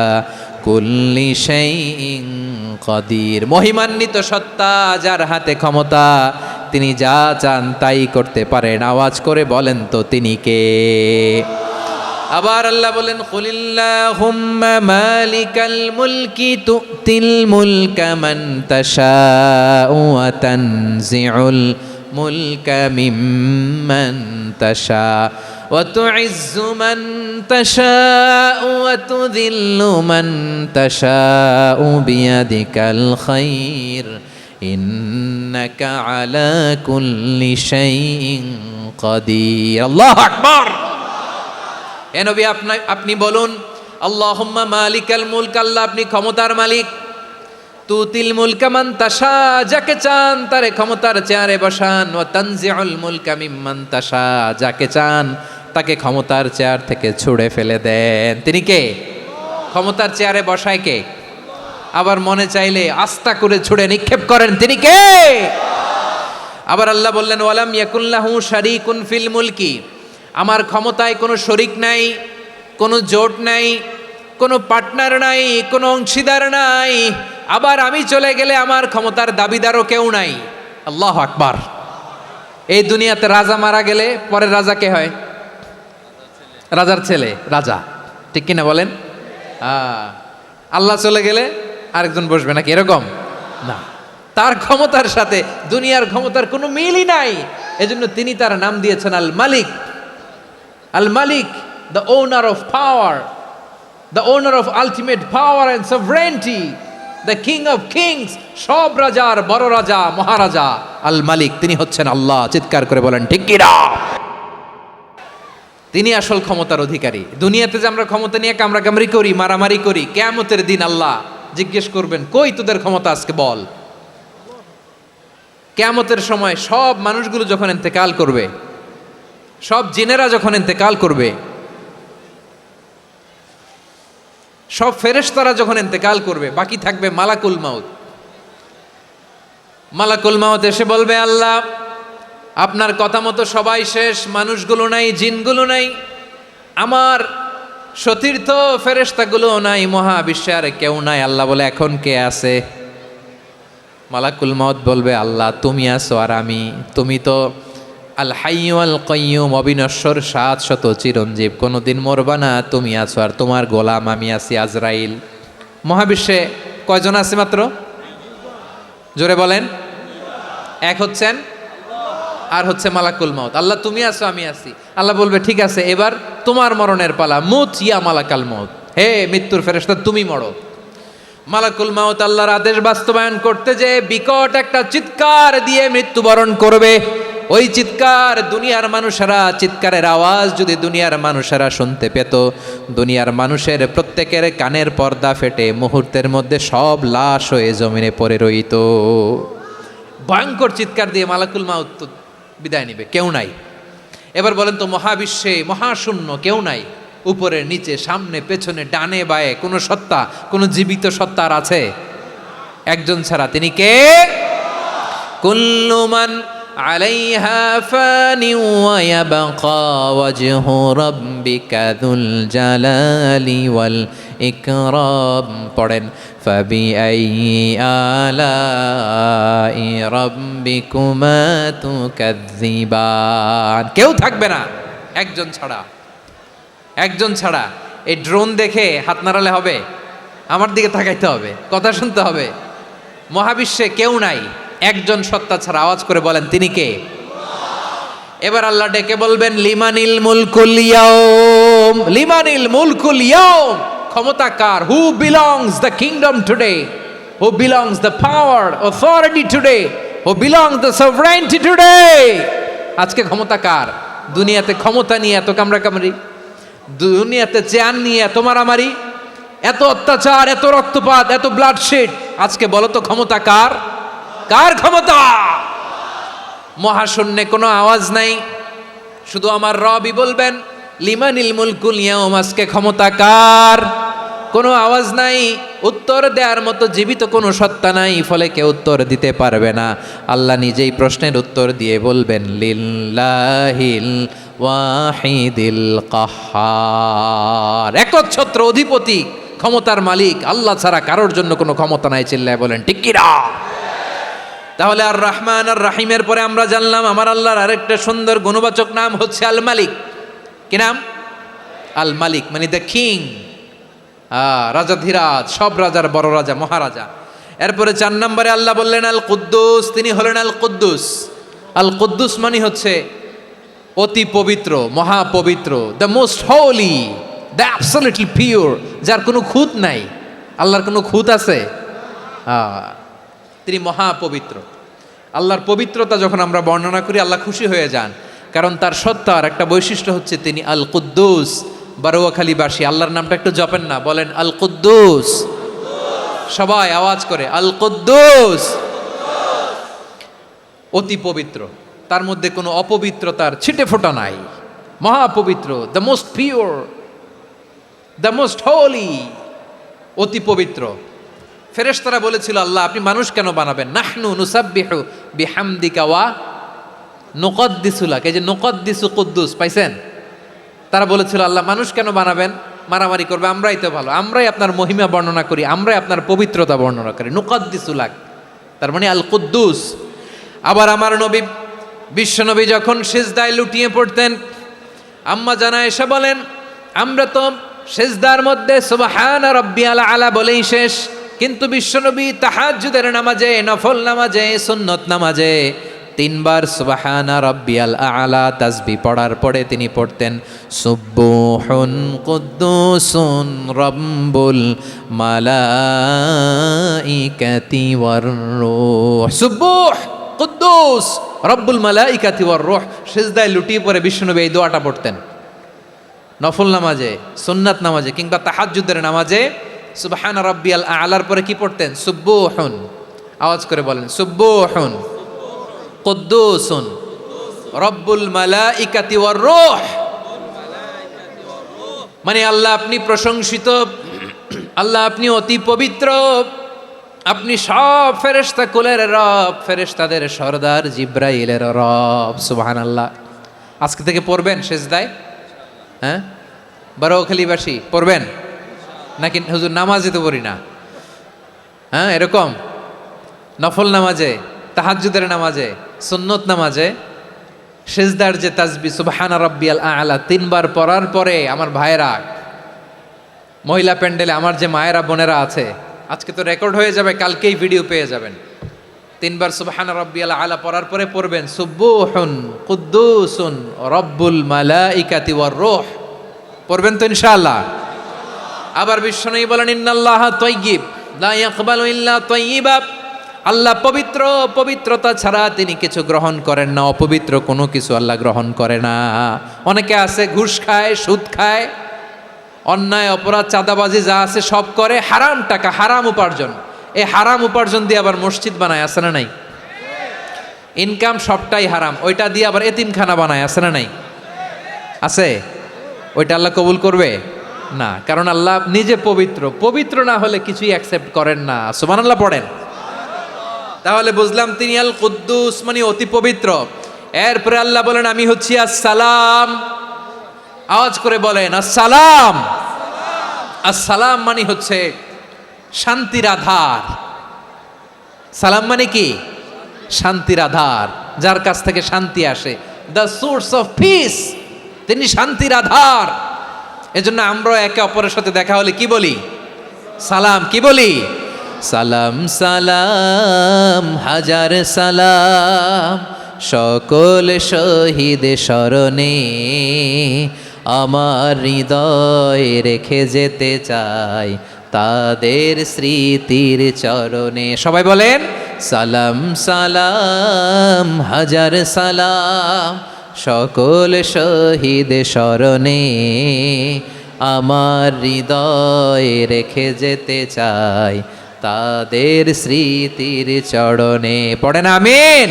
কুল্লি শাইইন কাদির। মহিমান্বিত সত্তা, যার হাতে ক্ষমতা, তিনি যা চান তাই করতে পারেন। আওয়াজ করে বলেন তো তিনি কে? আবার আল্লাহ বলেন, কুলিল্লাহুম্মা মালিকাল মুলকি তুতিল মুলকা মান তাশাউ ওয়া তানজিউল মুলকা মিম্মান তাশা ওয়া তুইজ্জু মান তাশাউ ওয়া তুযিল্লু মান তাশাউ বিয়াদিকাল খায়র ইন্নাকা আলা কুল্লি শাইইন কাদির। আল্লাহু আকবার। এ নবী, আপনি বলুন, আল্লাহুম্মা মালিকাল মুলক, আল্লাহ আপনি ক্ষমতার মালিক, তুতিল মুলকা মান তাশা, যাকে চান তারে ক্ষমতার চেয়ারে বসান, ওয়া তানজিউল মুলকা মিম্মান তাশা, যাকে চান তাকে ক্ষমতার চেয়ার থেকে ছুঁড়ে ফেলে দেন। তিনি কে? ক্ষমতার চেয়ারে বসায় কে? আবার মনে চাইলে আস্থা করে ছুঁড়ে নিক্ষেপ করেন, তিনি কে? আবার আল্লাহ বললেন, ওয়ালাম ইয়াকুল্লাহু শারীকুন ফিল মুলকি, আমার ক্ষমতায় কোনো শরিক নাই, কোনো জোট নাই, কোনো পার্টনার নাই, কোনো অংশীদার নাই। আবার আমি চলে গেলে আমার ক্ষমতার দাবিদারও কেউ নাই। আল্লাহু আকবার। এই দুনিয়াতে রাজা মারা গেলে পরে রাজা কে হয়? রাজার ছেলে রাজা, ঠিক কিনা বলেন? আল্লাহ চলে গেলে আরেকজন বসবে নাকি? এরকম না, তার ক্ষমতার সাথে দুনিয়ার ক্ষমতার কোনো মিলই নাই। এজন্য তিনি তার নাম দিয়েছেন আল মালিক। আল মালিক, the owner of power, the owner of ultimate power and sovereignty, the king of kings, সব রাজার বড় রাজা, মহারাজা আল মালিক, তিনি হচ্ছেন আল্লাহ। চিৎকার করে বলেন ঠিক কিনা? তিনি আসল ক্ষমতার অধিকারী। দুনিয়াতে যে আমরা ক্ষমতা নিয়ে কামড়াকামড়ি করি, মারামারি করি, কিয়ামতের দিন আল্লাহ জিজ্ঞেস করবেন, কই তোদের ক্ষমতা আজকে বল। কিয়ামতের সময় সব মানুষগুলো যখন ইন্তেকাল করবে, সব জিনেরা যখন ইন্তেকাল করবে, সব ফেরেশতারা যখন ইন্তেকাল করবে, বাকি থাকবে মালাকুল মাউত। মালাকুল মাউত এসে বলবে, আল্লাহ আপনার কথা মতো সবাই শেষ, মানুষগুলো নাই, জিনগুলো নাই, আমার সতীর্থ ফেরেশতাগুলো নাই, মহাবিশ্বে আর কেউ নাই। আল্লাহ বলে, এখন কে আছে? মালাকুল মাউত বলবে, আল্লাহ তুমি আছো আর আমি। তুমি তো আল হাইয়্যু আল কাইয়্যুম, অবিনশ্বর, শাশ্বত, চিরঞ্জীব, কোনোদিন মরবা না, তুমি আছো আর তোমার গোলাম আমি আছি আজরাইল। মহাবিশ্বে কয়জন আছে মাত্র? জোরে বলেন। এক হচ্ছেন আর হচ্ছে মালাকুল মাউত। আল্লাহ তুমি আছো আমি আছি। আল্লাহ বলবে, ঠিক আছে, এবার তোমার মরণের পালা, মুত ইয়া মালাকাল মাউত। হে মৃত্যুর ফেরেশতা তুমি মরো। মালাকুল মাউত আল্লাহর আদেশ বাস্তবায়ন করতে যে বিকট একটা চিৎকার দিয়ে মৃত্যুবরণ করবে। ওই চিৎকার দুনিয়ার মানুষেরা, চিৎকারের আওয়াজ যদি দুনিয়ার মানুষেরা শুনতে পেত, দুনিয়ার মানুষের প্রত্যেকের কানের পর্দা ফেটে মুহূর্তের মধ্যে সব লাশ হয়ে জমিনে পড়ে রইত। ভয়ঙ্কর চিৎকার দিয়ে মালাকুল মাউত বিদায় নিবে, কেউ নাই। এবার বলেন তো, মহাবিশ্বে মহাশূন্য, কেউ নাই, উপরে নিচে সামনে পেছনে ডানে বায়ে কোনো সত্তা, কোনো জীবিত সত্তার আছে? একজন ছাড়া, তিনি কে? কুল্লু মান আলাইহা ফানি ওয়া ইয়াবকা ওয়াজহু রাব্বিকা যুল জালালি ওয়াল ইকরাম। পড়েন, ফাবিআইয়ি আলাই রাব্বিকুমা তুকাযযিবান। কেউ থাকবে না একজন ছাড়া, একজন ছাড়া। এই ড্রোন দেখে হাত নাড়ালে হবে? আমার দিকে তাকাইতে হবে, কথা শুনতে হবে। মহাবিশ্বে কেউ নাই, একজন সত্তা ছাড়া। আওয়াজ করে বলেন, তিনি কে? এবার আল্লাহ ডেকে বলবেন, লিমানিল মুলকুল ইয়াউম, লিমানিল মুলকুল ইয়াউম। ক্ষমতা কার? Who belongs the kingdom today, who belongs the power authority today, who belongs the sovereignty today. আজকে ক্ষমতা কার? দুনিয়াতে ক্ষমতা নিয়ে এত কামড়াকামড়ি, দুনিয়াতে চেয়ার নিয়ে এত মারামারি, এত অত্যাচার, এত রক্তপাত, এত ব্লাডশেড। আজকে বলো তো ক্ষমতা কার? কার ক্ষমতা? মহাশূন্যে কোনো আওয়াজ নাই, শুধু আমার রবই বলবেন, লিমানিল মুলকুল ইয়াউম। আজকে ক্ষমতা কার? কোনো আওয়াজ নাই, উত্তর দেওয়ার মতো জীবিত কোনো সত্তা নাই, ফলে কেউ উত্তর দিতে পারবে না। আল্লাহ নিজেই প্রশ্নের উত্তর দিয়ে বলবেন, লিল্লাহিল ওয়াহিদিল কাহ্হার। একচ্ছত্র অধিপতি, ক্ষমতার মালিক আল্লাহ ছাড়া কারোর জন্য কোনো ক্ষমতা নাই। চিল্লায় বলেন ঠিক কি না? তাহলে আর রহমান আর রাহিমের পরে আমরা জানলাম আমার আল্লাহর আরেকটা সুন্দর গুণবাচক নাম হচ্ছে আল মালিক। কি নাম? আল মালিক, মানে দ্য কিং, রাজাধিরাজ, সব রাজার বড় রাজা, মহারাজা। এরপরে 4 নম্বরে আল্লাহ বললেন আল কুদ্দুস, তিনি হলেন আল কুদ্দুস। আল কুদ্দুস মানে হচ্ছে অতি পবিত্র, মহাপবিত্র, the most holy, the absolutely pure, যার কোনো খুঁত নাই। আল্লাহর কোনো খুঁত আছে? তিনি মহাপবিত্র। আল্লাহর পবিত্রতা যখন আমরা বর্ণনা করি, আল্লাহ খুশি হয়ে যান, কারণ তার সত্তার একটা বৈশিষ্ট্য হচ্ছে তিনি আল কুদ্দুস। বারোয়াখালীবাসী আল্লাহর নামটা একটু জপেন না, বলেন আল কুদ্দুস। সবাই আওয়াজ করে আল কুদ্দুস। অতি পবিত্র, তার মধ্যে কোনো অপবিত্রতার ছিটে ফোঁটা নাই, মহাপবিত্র, the most pure, the most holy, অতি পবিত্র। ফেরেশতারা বলেছিল, আল্লাহ আপনি মানুষ কেন বানাবেন? নাহনু নুসাব্বিহু বিহামদিকা ওয়া নুকদ্দিসু লাক। এই যে নুকদ্দিসু কুদ্দুস পাইছেন? তারা বলেছিল, আল্লাহ মানুষ কেন বানাবেন? মারামারি করবে, আমরাই তো ভালো, আমরাই আপনার মহিমা বর্ণনা করি, আমরাই আপনার পবিত্রতা বর্ণনা করি। নুকদ্দিসু লাক, তার মানে আল কুদ্দুস। আবার আমার নবী বিশ্বনবী যখন সিজদায় লুটিয়ে পড়তেন, আম্মা জানা এসে বলেন, আমরা তো সিজদার মধ্যে সুবহান রাব্বিয়াল আলা বলেই শেষ, কিন্তু বিশ্বনবী তাহাজ্জুদের নামাজে, নফল নামাজে, সুন্নত নামাজে 3 বার সুবহানা রাব্বিয়াল আলা তাসবিহ পড়ার পরে তিনি পড়তেন সুবহুন কুদ্দুসুন রাব্বুল মালাইকাতি ওয়ার রূহ। সুবহ কুদ্দুস রব্বুল মালাইকাতি ওয়ার রূহ। সিজদায় লুটিয়ে পড়ে বিশ্বনবী এই দোয়াটা পড়তেন। নফল নামাজে, সুন্নাত নামাজে কিংবা তাহাজ্জুদের নামাজে সুবহান রাব্বিয়াল আলার পরে কি পড়তেন? সুবহুন। আওয়াজ করে বলেন সুবহুন কুদ্দুসুন রব্বুল মালাইকাতি ওয়ার রূহ। মানে আল্লাহ আপনি প্রশংসিত, আল্লাহ আপনি অতি পবিত্র, আপনি সব ফেরেশতা কুলের রব, ফেরেশতাদের সরদার জিব্রাইলের রব। সুবহানাল্লাহ। আজকে থেকে পড়বেন সিজদায়? হ্যাঁ, বারোখালীবাসী পড়বেন নাকি? হুজুর নামাজে তো পড়ি না। হ্যাঁ, এরকম নফল নামাজে, তাহাজ্জুদের নামাজে, সুন্নত নামাজে সিজদার যে তাসবিহ সুবহানা রাব্বিয়াল আলা 3 বার পড়ার পরে আমার ভাইয়েরা, মহিলা প্যান্ডেলে আমার যে মায়েরা বোনেরা আছে, আজকে তো রেকর্ড হয়ে যাবে, কালকেই ভিডিও পেয়ে যাবেন। 3 বার সুবহানা রাব্বিয়াল আলা পড়ার পরে পড়বেন সুবহুন কুদ্দুসুন রব্বুল মালাইকাতি ওয়ার রূহ। পড়বেন তো ইনশাআল্লাহ? আবার বিশ্বনবী বলেন ইন্নাল্লাহা তাইয়্যিব লা ইয়াকবালু ইল্লা তাইয়্যিবা, আল্লাহ পবিত্র, পবিত্রতা ছাড়া তিনি কিছু গ্রহণ করেন না, অপবিত্র কোনো কিছু আল্লাহ গ্রহণ করে না। অনেকে আছে ঘুষ খায়, সুদ খায়, অন্যায় অপরাধ চাঁদাবাজি যা আছে সব করে, হারাম টাকা, হারাম উপার্জন। এই হারাম উপার্জন দিয়ে আবার মসজিদ বানায়, আছে না নাই? ইনকাম সবটাই হারাম, ওইটা দিয়ে আবার এতিমখানা বানায়, আছে না নাই? আছে। ওইটা আল্লাহ কবুল করবে না, কারণ আল্লাহ নিজে পবিত্র। পবিত্র না হলে কিছুই অ্যাকসেপ্ট করেন না। সুবহানাল্লাহ পড়েন। তাহলে বুঝলাম তিনি আল কুদ্দুস মানে অতি পবিত্র। এরপরে আল্লাহ বলেন আমি হচ্ছি আসসালাম। আওয়াজ করে বলেন আসসালাম। আসসালাম মানে হচ্ছে শান্তির আধার। সালাম মানে কি? শান্তির আধার, যার কাছ থেকে শান্তি আসে। দ্য সোর্স অফ পিস, তিনি শান্তির আধার। এজন্য আমরা একে অপরের সাথে দেখা হলে কি বলি? সালাম। কি বলি? সালাম সালাম হাজার সালাম, সকল শহীদ স্মরণে আমার হৃদয় রেখে যেতে চাই তাদের স্মৃতির চরণে। সবাই বলেন সালাম সালাম হাজার সালাম, সকল শহীদ স্মরণে আমার হৃদয় রেখে যেতে চাই তাদের স্মৃতির চরণে। পড়েন আমিন।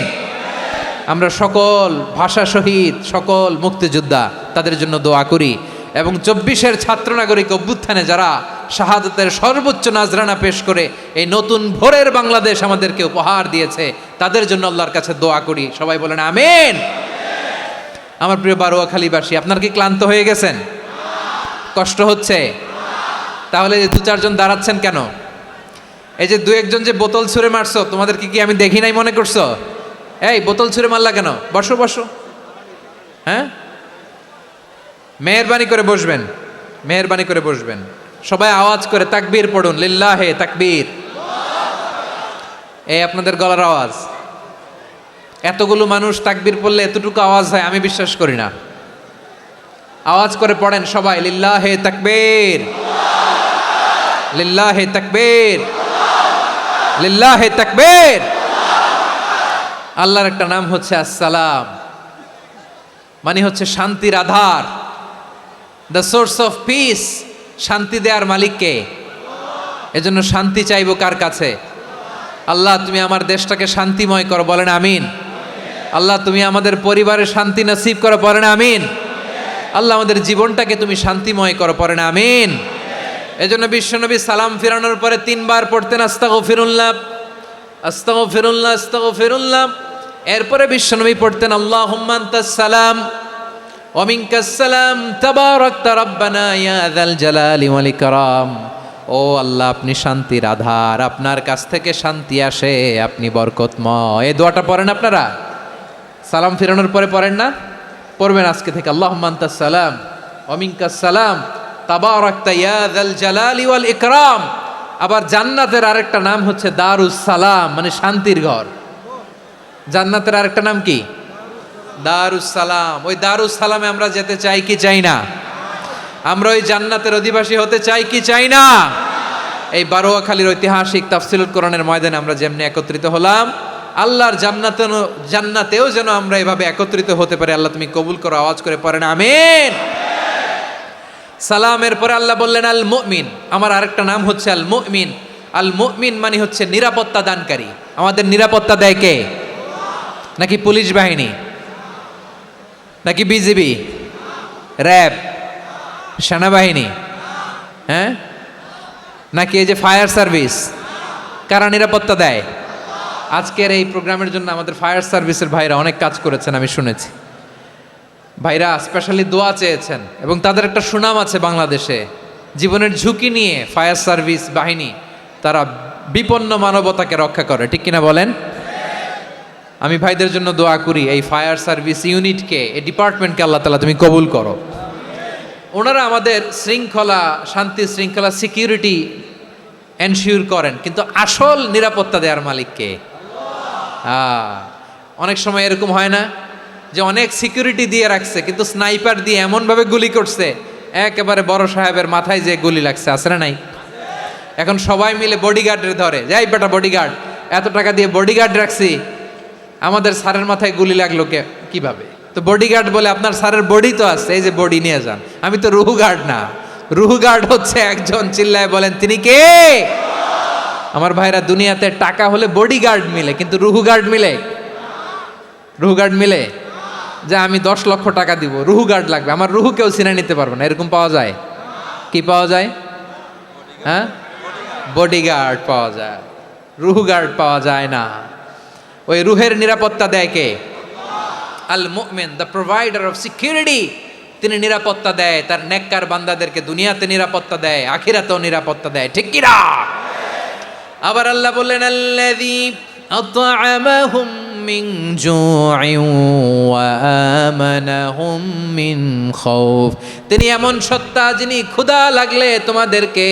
আমরা সকল ভাষা শহীদ, সকল মুক্তিযোদ্ধা, তাদের জন্য দোয়া করি। এবং 24-এর ছাত্র নাগরিক অভ্যুত্থানে যারা শাহাদাতের সর্বোচ্চ নাজরানা পেশ করে এই নতুন ভোরের বাংলাদেশ আমাদেরকে উপহার দিয়েছে, তাদের জন্য আল্লাহর কাছে দোয়া করি। সবাই বলেন আমিন। আমার প্রিয় বারোয়াখালীবাসী, আপনার কি ক্লান্ত হয়ে গেছেন? কষ্ট হচ্ছে? তাহলে 2-4 জন দাঁড়াচ্ছেন কেন? এই যে 2-1 জন যে বোতল ছুঁড়ে মারছো, তোমাদেরকে কি আমি দেখি নাই মনে করছো? এই বোতল ছুঁড়ে মারলা কেন? বসো বসো। হ্যাঁ, মেহেরবানি করে বসবেন, মেহেরবানি করে বসবেন। সবাই আওয়াজ করে তাকবীর পড়ুন, লিল্লাহে তাকবীর। এই আপনাদের গলার আওয়াজ। এতগুলো মানুষ তাকবীর পড়লে এতটুকু আওয়াজ হয় আমি বিশ্বাস করি না। আওয়াজ করে পড়েন সবাই, লিল্লাহে তাকবীর, লিল্লাহে তাকবীর, লিল্লাহে তাকবীর। আল্লাহর একটা নাম হচ্ছে আসসালাম, মানে হচ্ছে শান্তির আধার, দ্য সোর্স অফ পিস। শান্তি দেওয়ার মালিককে। এজন্য শান্তি চাইবো কার কাছে? আল্লাহ তুমি আমার দেশটাকে শান্তিময় করো, বলেন আমিন। আল্লাহ তুমি আমাদের পরিবারে শান্তি নসিব করো, বলেন আমিন। আল্লাহ আমাদের জীবনটাকে তুমি শান্তিময় করো, পড়েন আমিন। এজন্য বিশ্বনবী সালাম ফিরানোর পরে 3 বার পড়তেন আস্তাগফিরুল্লাহ, আস্তাগফিরুল্লাহ, আস্তাগফিরুল্লাহ। এরপরে বিশ্বনবী পড়তেন আল্লাহুম্মা আনতাস সালাম ওয়া মিনকাস সালাম তাবারাকতা রাব্বানা ইয়া যাল জালালি ওয়াল ইকরাম। ও আল্লাহ আপনি শান্তির আধার, আপনার কাছ থেকে শান্তি আসে, আপনি বরকতময়। এই দোয়াটা পড়েন আপনারা? সালাম ফিরানোর পরে পড়েন না? পড়বেন আজকে থেকে। আল্লাহুম্মা আনতাস সালাম ওয়া মিনকাস সালাম তাবারাকতা ইয়া যাল জালালি ওয়াল ইকরাম। আবার জান্নাতের আরেকটা নাম হচ্ছে দারুস সালাম, মানে শান্তির ঘর। জান্নাতের আরেকটা নাম কি? দারুস সালাম। ওই দারুস সালামে আমরা যেতে চাই কি চাই না? আমরা ওই জান্নাতের অধিবাসী হতে চাই কি চাই না? এই বারোয়াখালীর ঐতিহাসিক তাফসীরুল কোরআনের ময়দানে আমরা যেমনি একত্রিত হলাম, আল্লাহর জান্নাতেও যেন আমরা এভাবে একত্রিত হতে পারি। আল্লাহ তুমি কবুল করো। আওয়াজ করে পড়েন আমিন। সালামের পরে আল্লাহ বললেন আল মুমিন। আমার আরেকটা নাম হচ্ছে আল মুমিন। আল মুমিন মানে হচ্ছে নিরাপত্তা দানকারী। আমাদের নিরাপত্তা দেয় কে? নাকি পুলিশ বাহিনী, নাকি বিজিবি, র্যাব, সেনাবাহিনী, হ্যাঁ, নাকি এই যে ফায়ার সার্ভিস? কারা নিরাপত্তা দেয়? আজকের এই প্রোগ্রামের জন্য আমাদের ফায়ার সার্ভিসের ভাইরা অনেক কাজ করেছেন, আমি শুনেছি। ভাইরা স্পেশালি দোয়া চেয়েছেন এবং তাদের একটা সুনাম আছে বাংলাদেশে। জীবনের ঝুঁকি নিয়ে ফায়ার সার্ভিস বাহিনী তারা বিপন্ন মানবতাকে রক্ষা করে, ঠিক কিনা বলেন? আমি ভাইদের জন্য দোয়া করি, এই ফায়ার সার্ভিস ইউনিটকে, এই ডিপার্টমেন্টকে আল্লাহ তাআলা তুমি কবুল করো। ওনারা আমাদের শৃঙ্খলা, শান্তি শৃঙ্খলা, সিকিউরিটি এনশিওর করেন, কিন্তু আসল নিরাপত্তা দেওয়ার মালিককে। অনেক সময় এরকম হয় না যে অনেক সিকিউরিটি দিয়ে রাখছে কিন্তু স্নাইপার দিয়ে এমনভাবে গুলি করছে একেবারে বড় সাহেবের মাথায় যে গুলি লাগছে, আছে না নাই? এখন সবাই মিলে বডিগার্ডের ধরে, যাই বেটা বডিগার্ড, এত টাকা দিয়ে বডিগার্ড রাখছি, আমাদের স্যারের মাথায় গুলি লাগলো কিভাবে? তো বডিগার্ড বলে, আপনার স্যারের বডি তো আছে, এই যে বডি নিয়ে যান। আমি তো রুহু গার্ড না, রুহু গার্ড হচ্ছে একজন, চিল্লায় বলেন তিনি কে? আমার ভাইরা, দুনিয়াতে টাকা হলে বডিগার্ড মিলে, কিন্তু রুহু গার্ড মিলে? রুহু গার্ড মিলে? যে আমি 10 লক্ষ টাকা দিব, রুহু গার্ড লাগবে, আমার রুহু কেউ চিনে নিতে পারবে না, এরকম পাওয়া যায়? কি পাওয়া যায়? হ্যাঁ, বডিগার্ড পাওয়া যায়, রুহু গার্ড পাওয়া যায় না। ওই রুহের নিরাপত্তা দেয় কে? আল মুমিন, দ্য প্রোভাইডার অফ সিকিউরিটি। তিনি নিরাপত্তা দেয় তার নেককার বান্দাদেরকে, দুনিয়াতে নিরাপত্তা দেয়, আখিরাতেও নিরাপত্তা দেয়, ঠিক কি না? আবার আল্লাহ বললেন, আল্লাযী আত'আমাহুম মিন জু'ইন ওয়া আমানাহুম মিন খাউফ। তিনি এমন সত্তা যিনি ক্ষুধা লাগলে তোমাদেরকে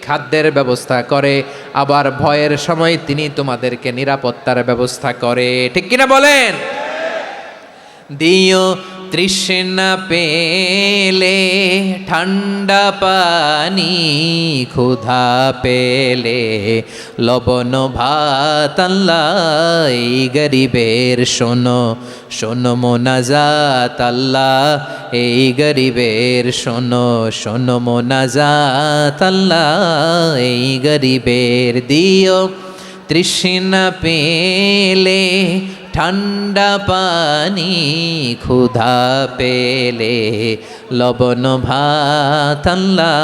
খাদ্যের ব্যবস্থা করে, আবার ভয়ের সময় তিনি তোমাদেরকে নিরাপত্তার ব্যবস্থা করে, ঠিক কিনা বলেন? দিও তৃষ্ণা পেলে ঠান্ডা পানি, ক্ষুধা পেলে লবণ ভাত, আল্লাহ এই গরিবের শোনো শোনো মোনাজাত, আল্লাহ এই গরিবের শোনো শোনো মোনাজাত, আল্লাহ এই গরিবের। দিও তৃষ্ণা পেলে ঠান্ডা পানি, ক্ষুধা পেলে লবণ ভাত, আল্লাহ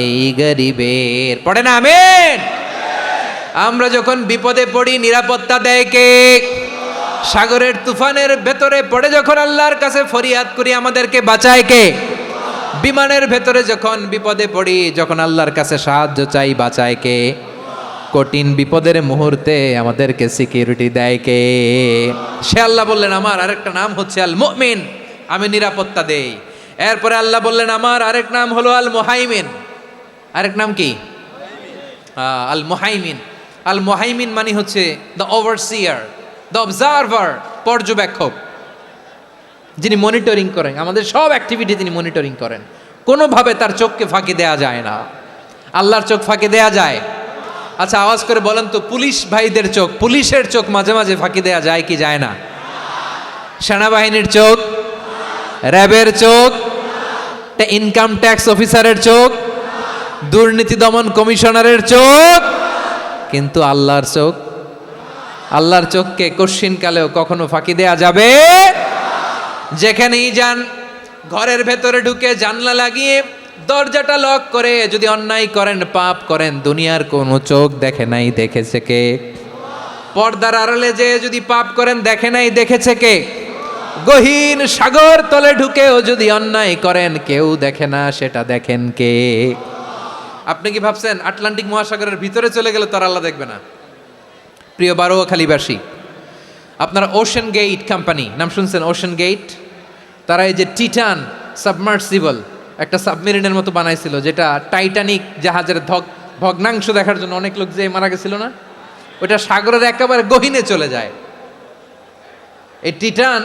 এই গরিবের। পড়ে না আমিন? আমরা যখন বিপদে পড়ি নিরাপত্তা দেয় কে? সাগরের তুফানের ভেতরে পড়ে যখন আল্লাহর কাছে ফরিয়াদ করি আমাদেরকে বাঁচায় কে? বিমানের ভেতরে যখন বিপদে পড়ি, যখন আল্লাহর কাছে সাহায্য চাই, বাঁচায় কে? কঠিন বিপদের মুহূর্তে আমাদেরকে সিকিউরিটি দেয় কে? সে আল্লাহ বললেন, আমার আরেকটা নাম হচ্ছে আল মুমিন, আমি নিরাপত্তা দেই। এরপরে আল্লাহ বললেন, আমার আরেক নাম হলো আল মুহাইমিন। আরেক নাম কি? আল মুহাইমিন। আল মুহাইমিন মানে হচ্ছে দ্য ওভারসিয়ার, দ্য অবজারভার, পর্যবেক্ষক, যিনি মনিটরিং করেন আমাদের সব অ্যাক্টিভিটি, তিনি মনিটরিং করেন। কোনোভাবে তার চোখকে ফাঁকি দেয়া যায় না। আল্লাহর চোখ ফাঁকি দেয়া যায়? আচ্ছা, আওয়াজ করে বলেন তো, পুলিশ ভাইদের চোখ, পুলিশের চোখ মাঝে মাঝে ফাঁকি দেয়া যায় কি যায় না? সেনাবাহিনীর চোখ, র্যাবের চোখ, ইনকাম ট্যাক্স অফিসারের চোখ, দুর্নীতি দমন কমিশনারের চোখ, কিন্তু আল্লাহর চোখ? আল্লাহর চোখকে কশ্চিনকালেও কখনো ফাঁকি দেয়া যাবে? যেখানেই যান, ঘরের ভেতরে ঢুকে জানলা লাগিয়ে দরজাটা লক করে যদি অন্যায় করেন, পাপ করেন, দুনিয়ার কোনো চোখ দেখে নাই, দেখেছে কে? পর্দার আড়ালে যে যদি পাপ করেন, দেখে নাই, দেখেছে কে? গহীন সাগর তলে ঢুকেও যদি অন্যায় করেন, কেউ দেখে না, সেটা দেখেন কে? আপনি কি ভাবছেন আটলান্টিক মহাসাগরের ভিতরে চলে গেলে তার আল্লাহ দেখবে না? প্রিয় বারোয়াখালীবাসী, আপনারা ওশেন গেট কোম্পানি নাম শুনছেন? ওশেন গেট, তারা এই যে টিটান সাবমার্সিবল একটা সাবমেরিনের মতো বানাইছিল, যেটা টাইটানিক জাহাজের ভগ্নাংশ দেখার জন্য অনেক লোক যে মারা গেছিল না, ওটা সাগরের একেবারে গহীনে চলে যায়। এই টিটান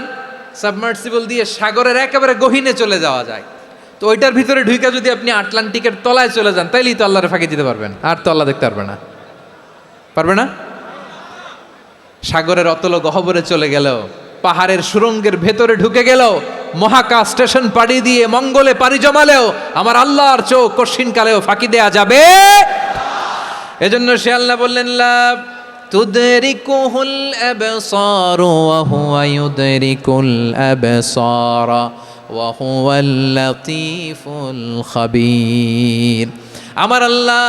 সাবমার্সিবল দিয়ে সাগরের একেবারে গহীনে চলে যাওয়া যায়। তো ওইটার ভিতরে ঢুকে যদি আপনি আটলান্টিকের তলায় চলে যান, তাইলেই তো আল্লাহরে ফাঁকি দিতে পারবেন, আর তো আল্লাহ দেখতে পারবে না। পারবে না? সাগরের অতল গহ্বরে চলে গেল, পাহাড়ের সুরঙ্গের ভেতরে ঢুকে গেল, মহাকাশ স্টেশন পাড়ি দিয়ে মঙ্গলে পাড়ি জমালেও আমার আল্লাহর চোখ কশিনকালেও ফাঁকি দেয়া যাবে? এজন্য সে আল্লাহ বললেন, লা তুদরিকুহুল আবসার ওয়া হুয়া ইউদরিকুল আবসার ওয়া হুয়াল লাতীফুল খাবীর। আমার আল্লাহ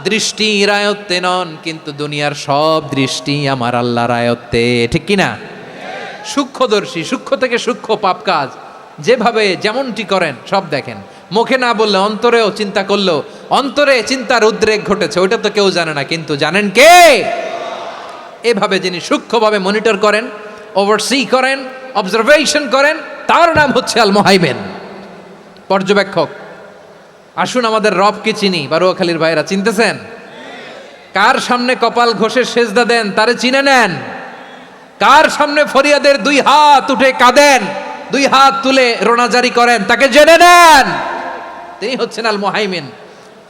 দৃষ্টির আয়ত্তে নন, কিন্তু দুনিয়ার সব দৃষ্টি আমার আল্লাহর আয়ত্তে, ঠিক কিনা? সূক্ষ্মদর্শী, সূক্ষ্ম থেকে সূক্ষ্ম পাপ কাজ যেভাবে যেমনটি করেন সব দেখেন। মুখে না বললে অন্তরেও চিন্তা করলেও অন্তরে চিন্তার উদ্রেক ঘটেছে, ওইটা তো কেউ জানে না, কিন্তু জানেন কে? এভাবে যিনি সূক্ষ্মভাবে মনিটর করেন, ওভারসি করেন, অবজারভেশন করেন, তার নাম হচ্ছে আল মুহাইমিন, পর্যবেক্ষক। আসুন আমাদের রবকে চিনি। বারোয়াখালীর ভাইরা, চিনতেছেন? কার সামনে কপাল ঘষে সেজদা দেন তারে চিনে নেন। কার সামনে ফরিয়াদের 2 হাত উঠে কাঁদেন, 2 হাত তুলে রোনাজারি করেন, তাকে জেনে নেন। তিনি হচ্ছেন আল মুহাইমিন,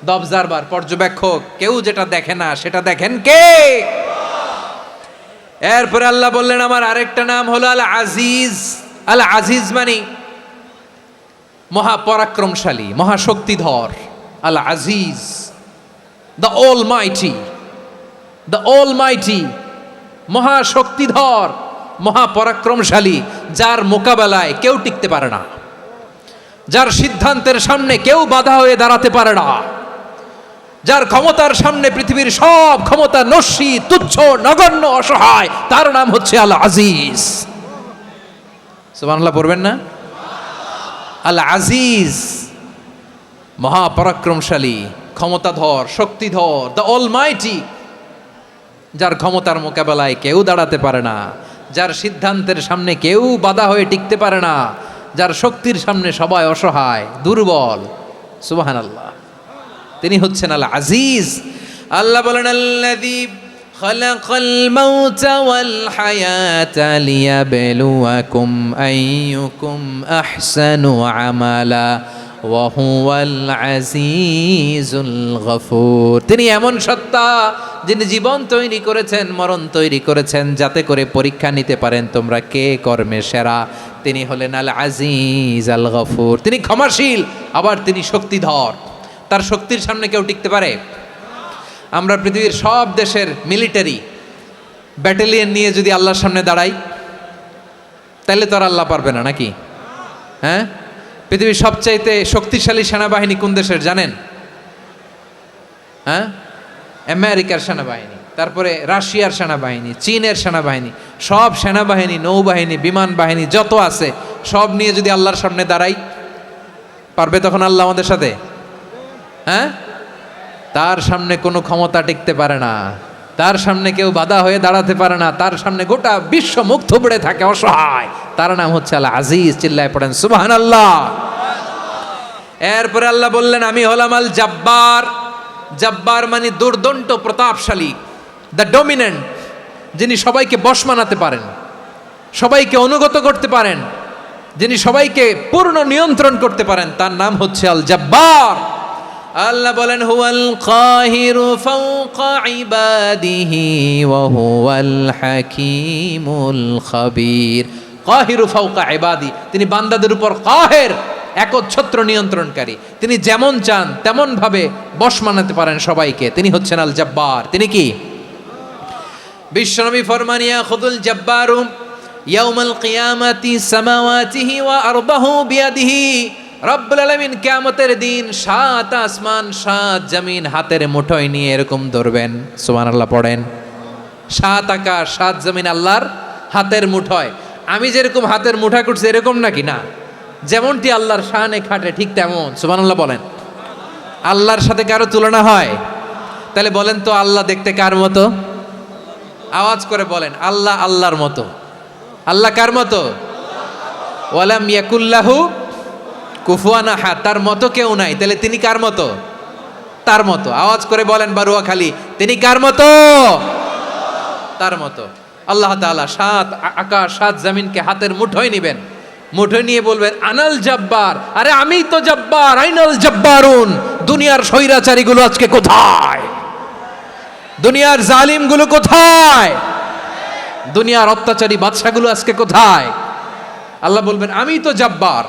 দ্য অবজারভার, পর্যবেক্ষক। কেউ যেটা দেখে না সেটা দেখেন কে? এরপরে আল্লাহ বললেন আমার আরেকটা নাম হলো আল আজিজ। আল আজিজ মানে মহাপরাক্রমশালী, মহাশক্তিধর। আল আজিজ, দ্য অলমাইটি, দ্য অলমাইটি, মহাশক্তিধর, মহাপরাক্রমশালী, যার মোকাবেলায় কেউ টিকতে পারে না, যার সিদ্ধান্তের সামনে কেউ বাধা হয়ে দাঁড়াতে পারে না, যার ক্ষমতার সামনে পৃথিবীর সব ক্ষমতা নস্যি, তুচ্ছ, নগণ্য, অসহায়, তার নাম হচ্ছে আল আজিজ। সুবহানাল্লাহ পড়বেন না? আল আজিজ, মহাপরাক্রমশালী, ক্ষমতাধর, শক্তিধর, দ্য অলমাইটি, যার ক্ষমতার মোকাবেলায় কেউ দাঁড়াতে পারে না, যার সিদ্ধান্তের সামনে কেউ বাধা হয়ে টিকতে পারে না, যার শক্তির সামনে সবাই অসহায়, দুর্বল। সুবহানাল্লাহ, তিনি হচ্ছেন আল আজিজ। আল্লাহ বলেন আল্লাযী খালাকাল মাউতা ওয়াল হায়াতা লিয়াবলুয়াকুম আইয়ুকুম আহসানু আমালা ওয়া হুয়াল আজিজুল গফুর। তিনি এমন সত্তা যিনি জীবন তৈরি করেছেন, মরণ তৈরি করেছেন, যাতে করে পরীক্ষা নিতে পারেন তোমরা কে কর্মে সেরা। তিনি হলেন আল আজিজ আল গফুর। তিনি ক্ষমাশীল, আবার তিনি শক্তিধর। তার শক্তির সামনে কেউ টিকতে পারে? আমরা পৃথিবীর সব দেশের মিলিটারি ব্যাটালিয়ন নিয়ে যদি আল্লাহর সামনে দাঁড়াই, তাহলে তো আর আল্লাহ পারবে না নাকি? হ্যাঁ, পৃথিবীর সবচাইতে শক্তিশালী সেনাবাহিনী কোন দেশের জানেন? হ্যাঁ, আমেরিকার সেনাবাহিনী, তারপরে রাশিয়ার সেনাবাহিনী, চীনের সেনাবাহিনী, সব সেনাবাহিনী, নৌবাহিনী, বিমান বাহিনী যত আছে সব নিয়ে যদি আল্লাহর সামনে দাঁড়াই, পারবে তখন আল্লাহ আমাদের সাথে? হ্যাঁ, তার সামনে কোনো ক্ষমতা টিকতে পারে না, তার সামনে কেউ বাধা হয়ে দাঁড়াতে পারে না, তার সামনে গোটা বিশ্ব মুখ থুবড়ে থাকে অসহায়। তার নাম হচ্ছে আল আজিজ। চিল্লায় পড়েন সুবহানাল্লাহ। এরপরে আল্লাহ বললেন আমি হলাম আল জাব্বার। জাব্বার মানে দুর্দণ্ড, প্রতাপশালী, দ্য ডমিনেন্ট, যিনি সবাইকে বশ মানাতে পারেন, সবাইকে অনুগত করতে পারেন, যিনি সবাইকে পূর্ণ নিয়ন্ত্রণ করতে পারেন, তার নাম হচ্ছে আল জাব্বার। আল্লাহ বলেন হুয়াল কাহিরু ফাওকা ইবাদিহি ওয়া হুয়াল হাকীমুল খাবীর। কাহিরু ফাওকা ইবাদি, তিনি বান্দাদের উপর কাহের, একচ্ছত্র নিয়ন্ত্রণকারী। তিনি যেমন চান তেমন ভাবে বশ মানাতে পারেন সবাইকে। তিনি হচ্ছেন আল জাব্বার। তিনি কি? বিশ্বনবী ফরমান ইয়াখুদুল জাব্বারু ইয়াউমাল কিয়ামাতি সামাওয়াতিহি ওয়া আরবাহু বিয়াদিহি। রব্বুল আলামিন কিয়ামতের দিন 7 আসমান 7 জমিন হাতের মুঠোয় নিয়ে এরকম ধরবেন। সুবহানাল্লাহ পড়েন। 7 আকাশ 7 জমিন আল্লাহর হাতের মুঠোয়। আমি যেরকম হাতের মুঠা করছি এরকম নাকি? না, যেমনটি আল্লাহর শানে খাটে ঠিক তেমন। সুবহানাল্লাহ বলেন। আল্লাহর সাথে কারো তুলনা হয়? তাহলে বলেন তো আল্লাহ দেখতে কার মতো? আওয়াজ করে বলেন আল্লাহ আল্লাহর মতো। আল্লাহ কার মতো? ওয়ালাম ইয়াকুল্লাহু কুফুয়ান আহাদ, তার মতো কেউ নাই। তাহলে তিনি কার মতো? তার মতো। আওয়াজ করে বলেন বারুয়াখালী, তিনি কার মতো? তার মতো। আল্লাহ তাআলা 7 আকাশ 7 জমিনকে হাতের মুঠোয় নিবেন, মুঠোয় নিয়ে বলবেন আনাল জাব্বার। আরে আমি তো জাব্বার, আইনাল জাব্বারুন। দুনিয়ার স্বৈরাচারীগুলো আজকে কোথায়? দুনিয়ার জালিমগুলো কোথায়? দুনিয়ার অত্যাচারী বাদশাগুলো আজকে কোথায়? আল্লাহ বলবেন আমি তো জাব্বার।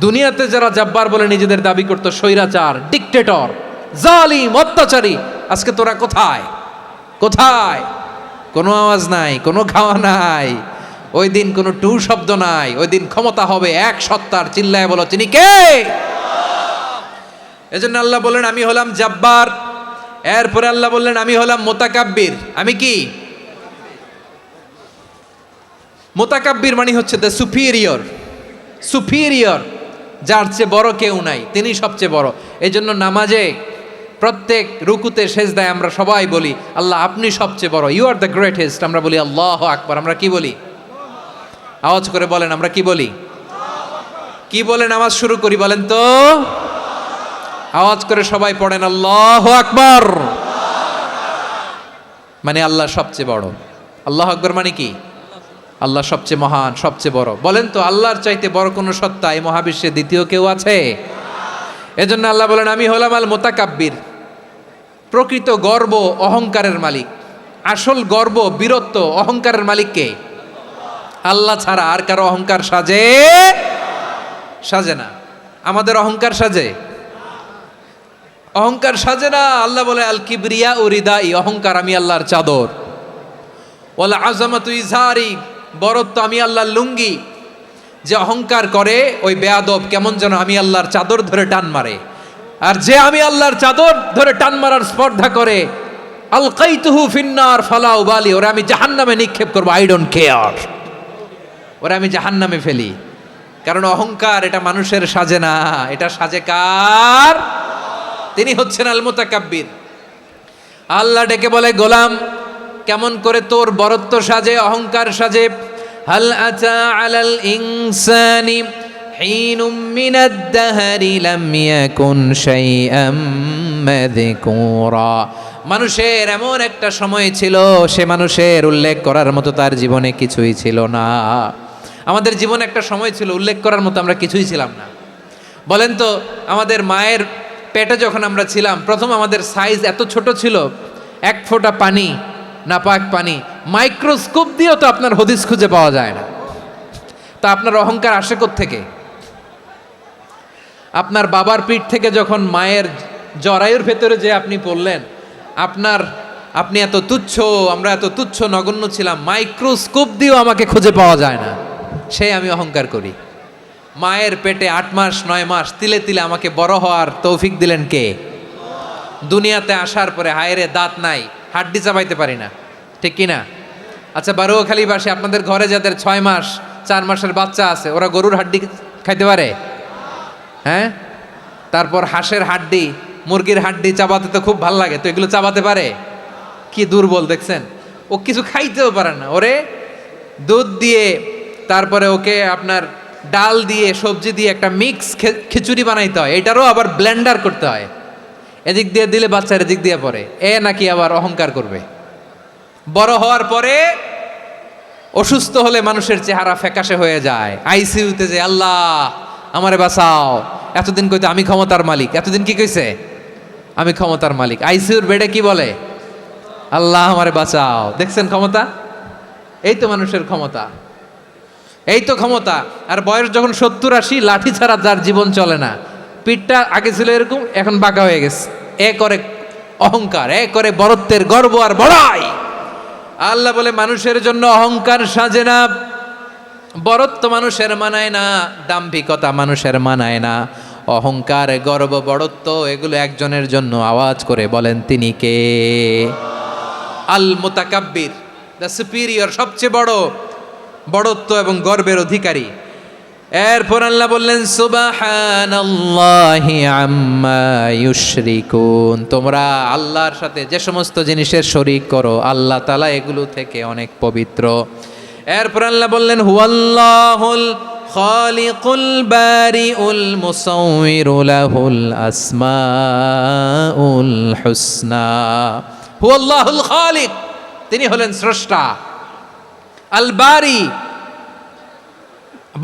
দুনিয়াতে যারা জাব্বার বলে নিজেদের দাবি করতো, স্বৈরাচার, ডিক্টেটর, জালিম, অত্যাচারী, আজকে তোরা কোথায়? কোথায়? কোনো আওয়াজ নাই, কোনো খাওয়া নাই, ওই দিন কোনো টু শব্দ নাই। ওই দিন ক্ষমতা হবে এক সত্তার। চিল্লায় বলো তিনি কে? এজন্য আল্লাহ বললেন আমি হলাম জাব্বার। এরপরে আল্লাহ বললেন আমি হলাম মুতাকাব্বির। আমি কি? মুতাকাব্বির মানে হচ্ছে দ্য সুপিরিয়র। সুপিরিয়র, যার চেয়ে বড় কেউ নাই, তিনি সবচেয়ে বড়। এই জন্য নামাজে প্রত্যেক রুকুতে সেজদায় আমরা সবাই বলি আল্লাহ আপনি সবচেয়ে বড়, ইউ আর দ্য গ্রেটেস্ট। আমরা বলি আল্লাহু আকবার। আমরা কি বলি? আওয়াজ করে বলেন আমরা কি বলি? কি বলে নামাজ শুরু করি বলেন তো? আওয়াজ করে সবাই পড়েন আল্লাহু আকবার। মানে আল্লাহ সবচেয়ে বড়। আল্লাহু আকবার মানে কি? আল্লাহ সবচেয়ে মহান, সবচেয়ে বড়। বলেন তো আল্লাহর চাইতে বড় কোনো সত্তা এই মহাবিশ্বে দ্বিতীয় কেউ আছে? এজন্য আল্লাহ বলেন আমি হলাম আল মুতাকাব্বির, প্রকৃত গর্ব অহংকারের মালিক। আসল গর্ব বীরত্ব অহংকারের মালিক কে? আল্লাহ ছাড়া আর কারো অহংকার সাজে না। আমাদের অহংকার সাজে? অহংকার সাজে না। আল্লাহ বলে আল কিবরিয়া উরিদাই, অহংকার আমি আল্লাহর চাদর। ওয়ালা আযামাতু ইজারি, বরত্ব আমি আল্লাহর লুঙ্গি। যে অহংকার করে ওই বেয়াদব কেমন যেন আমি আল্লাহর চাদর ধরে টান মারে, আর যে আমি আল্লাহর চাদর ধরে টান মারার স্পর্ধা করে আলকাইতুহু ফিন্নার ফালা উবালি, ওরা আমি জাহান্নামে নিক্ষেপ করবো, আই ডোন্ট কেয়ার, ওরা আমি জাহান্নামে ফেলি। কারণ অহংকার এটা মানুষের সাজে না, এটা সাজে কার? তিনি হচ্ছেন আল মুতাকাব্বির। আল্লাহ ডেকে বলে গোলাম কেমন করে তোর বরত্ব সাজে, অহংকার সাজে? হাল আতা আলাল ইনসানি হিনুম মিনাদ দাহরি লাম ইয়াকুন শাইআম মাযকুরা, মানুষের এমন একটা সময় ছিল সে মানুষের উল্লেখ করার মতো তার জীবনে কিছুই ছিল না। আমাদের জীবনে একটা সময় ছিল উল্লেখ করার মতো আমরা কিছুই ছিলাম না। বলেন তো, আমাদের মায়ের পেটে যখন আমরা ছিলাম প্রথম আমাদের সাইজ এত ছোট ছিল, এক ফোঁটা পানি, নাপাক পানি, মাইক্রোস্কোপ দিয়েও তো আপনার হদিস খুঁজে পাওয়া যায় না। তা আপনার অহংকার আসে কোত্থেকে? আপনার বাবার পিঠ থেকে যখন মায়ের জরায়ুর ভেতরে যে আপনি পড়লেন, আপনি এত তুচ্ছ, আমরা এত তুচ্ছ নগণ্য ছিলাম, মাইক্রোস্কোপ দিয়েও আমাকে খুঁজে পাওয়া যায় না, সেই আমি অহংকার করি। মায়ের পেটে 8 মাস 9 মাস তিলে তিলে আমাকে বড় হওয়ার তৌফিক দিলেন কে? দুনিয়াতে আসার পরে হায়রে দাঁত নাই, হাড্ডি চাবাইতে পারি না, ঠিক কিনা? আচ্ছা বারুয়াখালীবাসী, আপনাদের ঘরে যাদের 6 মাস 4 মাসের বাচ্চা আছে, ওরা গরুর হাড্ডি খাইতে পারে? হ্যাঁ। তারপর হাঁসের হাড্ডি, মুরগির হাড্ডি চাবাতে তো খুব ভাল লাগে, তো এগুলো চাবাতে পারে? কি দুর্বল দেখছেন, ও কিছু খাইতেও পারে না। ওরে দুধ দিয়ে, তারপরে ওকে আপনার ডাল দিয়ে, সবজি দিয়ে একটা মিক্স খিচুড়ি বানাইতে হয়, এটারও আবার ব্লেন্ডার করতে হয়, এদিক দিয়ে দিলে বাচ্চার এদিক দিয়ে পড়ে। এ নাকি আবার অহংকার করবে। বড় হওয়ার পরে অসুস্থ হলে মানুষের চেহারা ফ্যাকাশে হয়ে যায়, আইসিইউতে যে আল্লাহ আমারে বাঁচাও, এতদিন কইতে আমি ক্ষমতার মালিক, এতদিন কি কইছে? আমি ক্ষমতার মালিক। আইসিইউর বেডে কি বলে? আল্লাহ আমারে বাঁচাও। দেখছেন ক্ষমতা? এই তো মানুষের ক্ষমতা, এই তো ক্ষমতা। আর বয়স যখন 70-80, লাঠি ছাড়া যার জীবন চলে না, পিঠটা আগে ছিল এরকম, এখন বাঁকা হয়ে গেছে। এ করে অহংকার, এ করে বরত্বের গর্ব আর বড়াই। আল্লাহ বলে মানুষের জন্য অহংকার সাজে না, বরত্ব মানুষের মানায় না, দাম্ভিকতা মানুষের মানায় না, অহংকার গর্ব বড়ত্ব এগুলো একজনের জন্য। আওয়াজ করে বলেন তিনি কে? আল মুতাকাব্বির, দ্য সুপিরিয়র, সবচেয়ে বড় বড়ত্ব এবং গর্বের অধিকারী। এরপর আল্লাহ বললেন সুবহানাল্লাহি আম্মা ইউশরিকুন, তোমরা আল্লাহর সাথে যে সমস্ত জিনিসের শরীক করো আল্লাহ তাআলা এগুলো থেকে অনেক পবিত্র। এরপর আল্লাহ বললেন হুয়াল্লাহুল খালিকুল বারিউল মুসাউউইরু লাহুল আসমাউল হুসনা। হুয়াল্লাহুল খালিক, তিনি হলেন স্রষ্টা। আল বারি,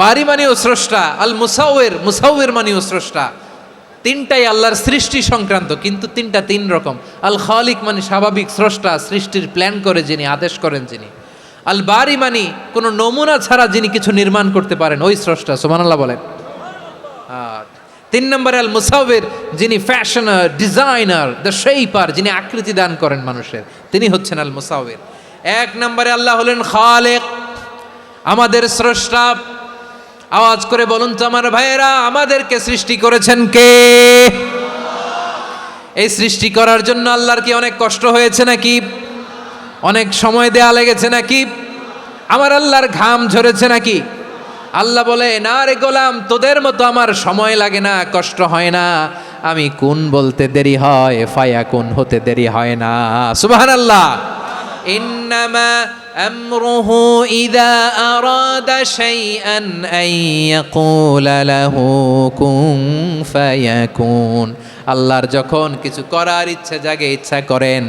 বারি মানেও স্রষ্টা। আল মুসাউইর, মুসাউইর মানেও স্রষ্টা। তিনটাই আল্লাহর সৃষ্টি সংক্রান্ত, কিন্তু তিনটা তিন রকম। আল খালিক মানে স্বাভাবিক স্রষ্টা, সৃষ্টির প্ল্যান করে যিনি, আদেশ করেন যিনি। আল বারি মানে কোনো নমুনা ছাড়া যিনি কিছু নির্মাণ করতে পারেন, ওই স্রষ্টা। সুবহানাল্লাহ বলেন। 3 নম্বরে আল মুসাউইর, যিনি ফ্যাশনার, ডিজাইনার, দ্য শেপার, যিনি আকৃতি দান করেন মানুষের, তিনি হচ্ছেন আল মুসাউইর। 1 নম্বরে আল্লাহ হলেন খালেক, আমাদের স্রষ্টা। আওয়াজ করে বলুন তো আমার ভাইয়েরা, আমাদেরকে সৃষ্টি করেছেন কে? এই সৃষ্টি করার জন্য আল্লাহর কি অনেক কষ্ট হয়েছে নাকি? অনেক সময় দেয়া লেগেছে নাকি? আমার আল্লাহর ঘাম ঝরেছে নাকি? আল্লাহ বলে না রে গোলাম, তোদের মতো আমার সময় লাগে না, কষ্ট হয় না। আমি কুন বলতে দেরি হয়, ফায়াকুন হতে দেরি হয় না। সুবহানাল্লাহ। ইন্নামা আমরুহু ইযা আরাদা শাইআন আন ইয়াকুলা লাহু কুন ফায়াকুন। আল্লাহর যখন কিছু করার ইচ্ছা জাগে, ইচ্ছা করেন,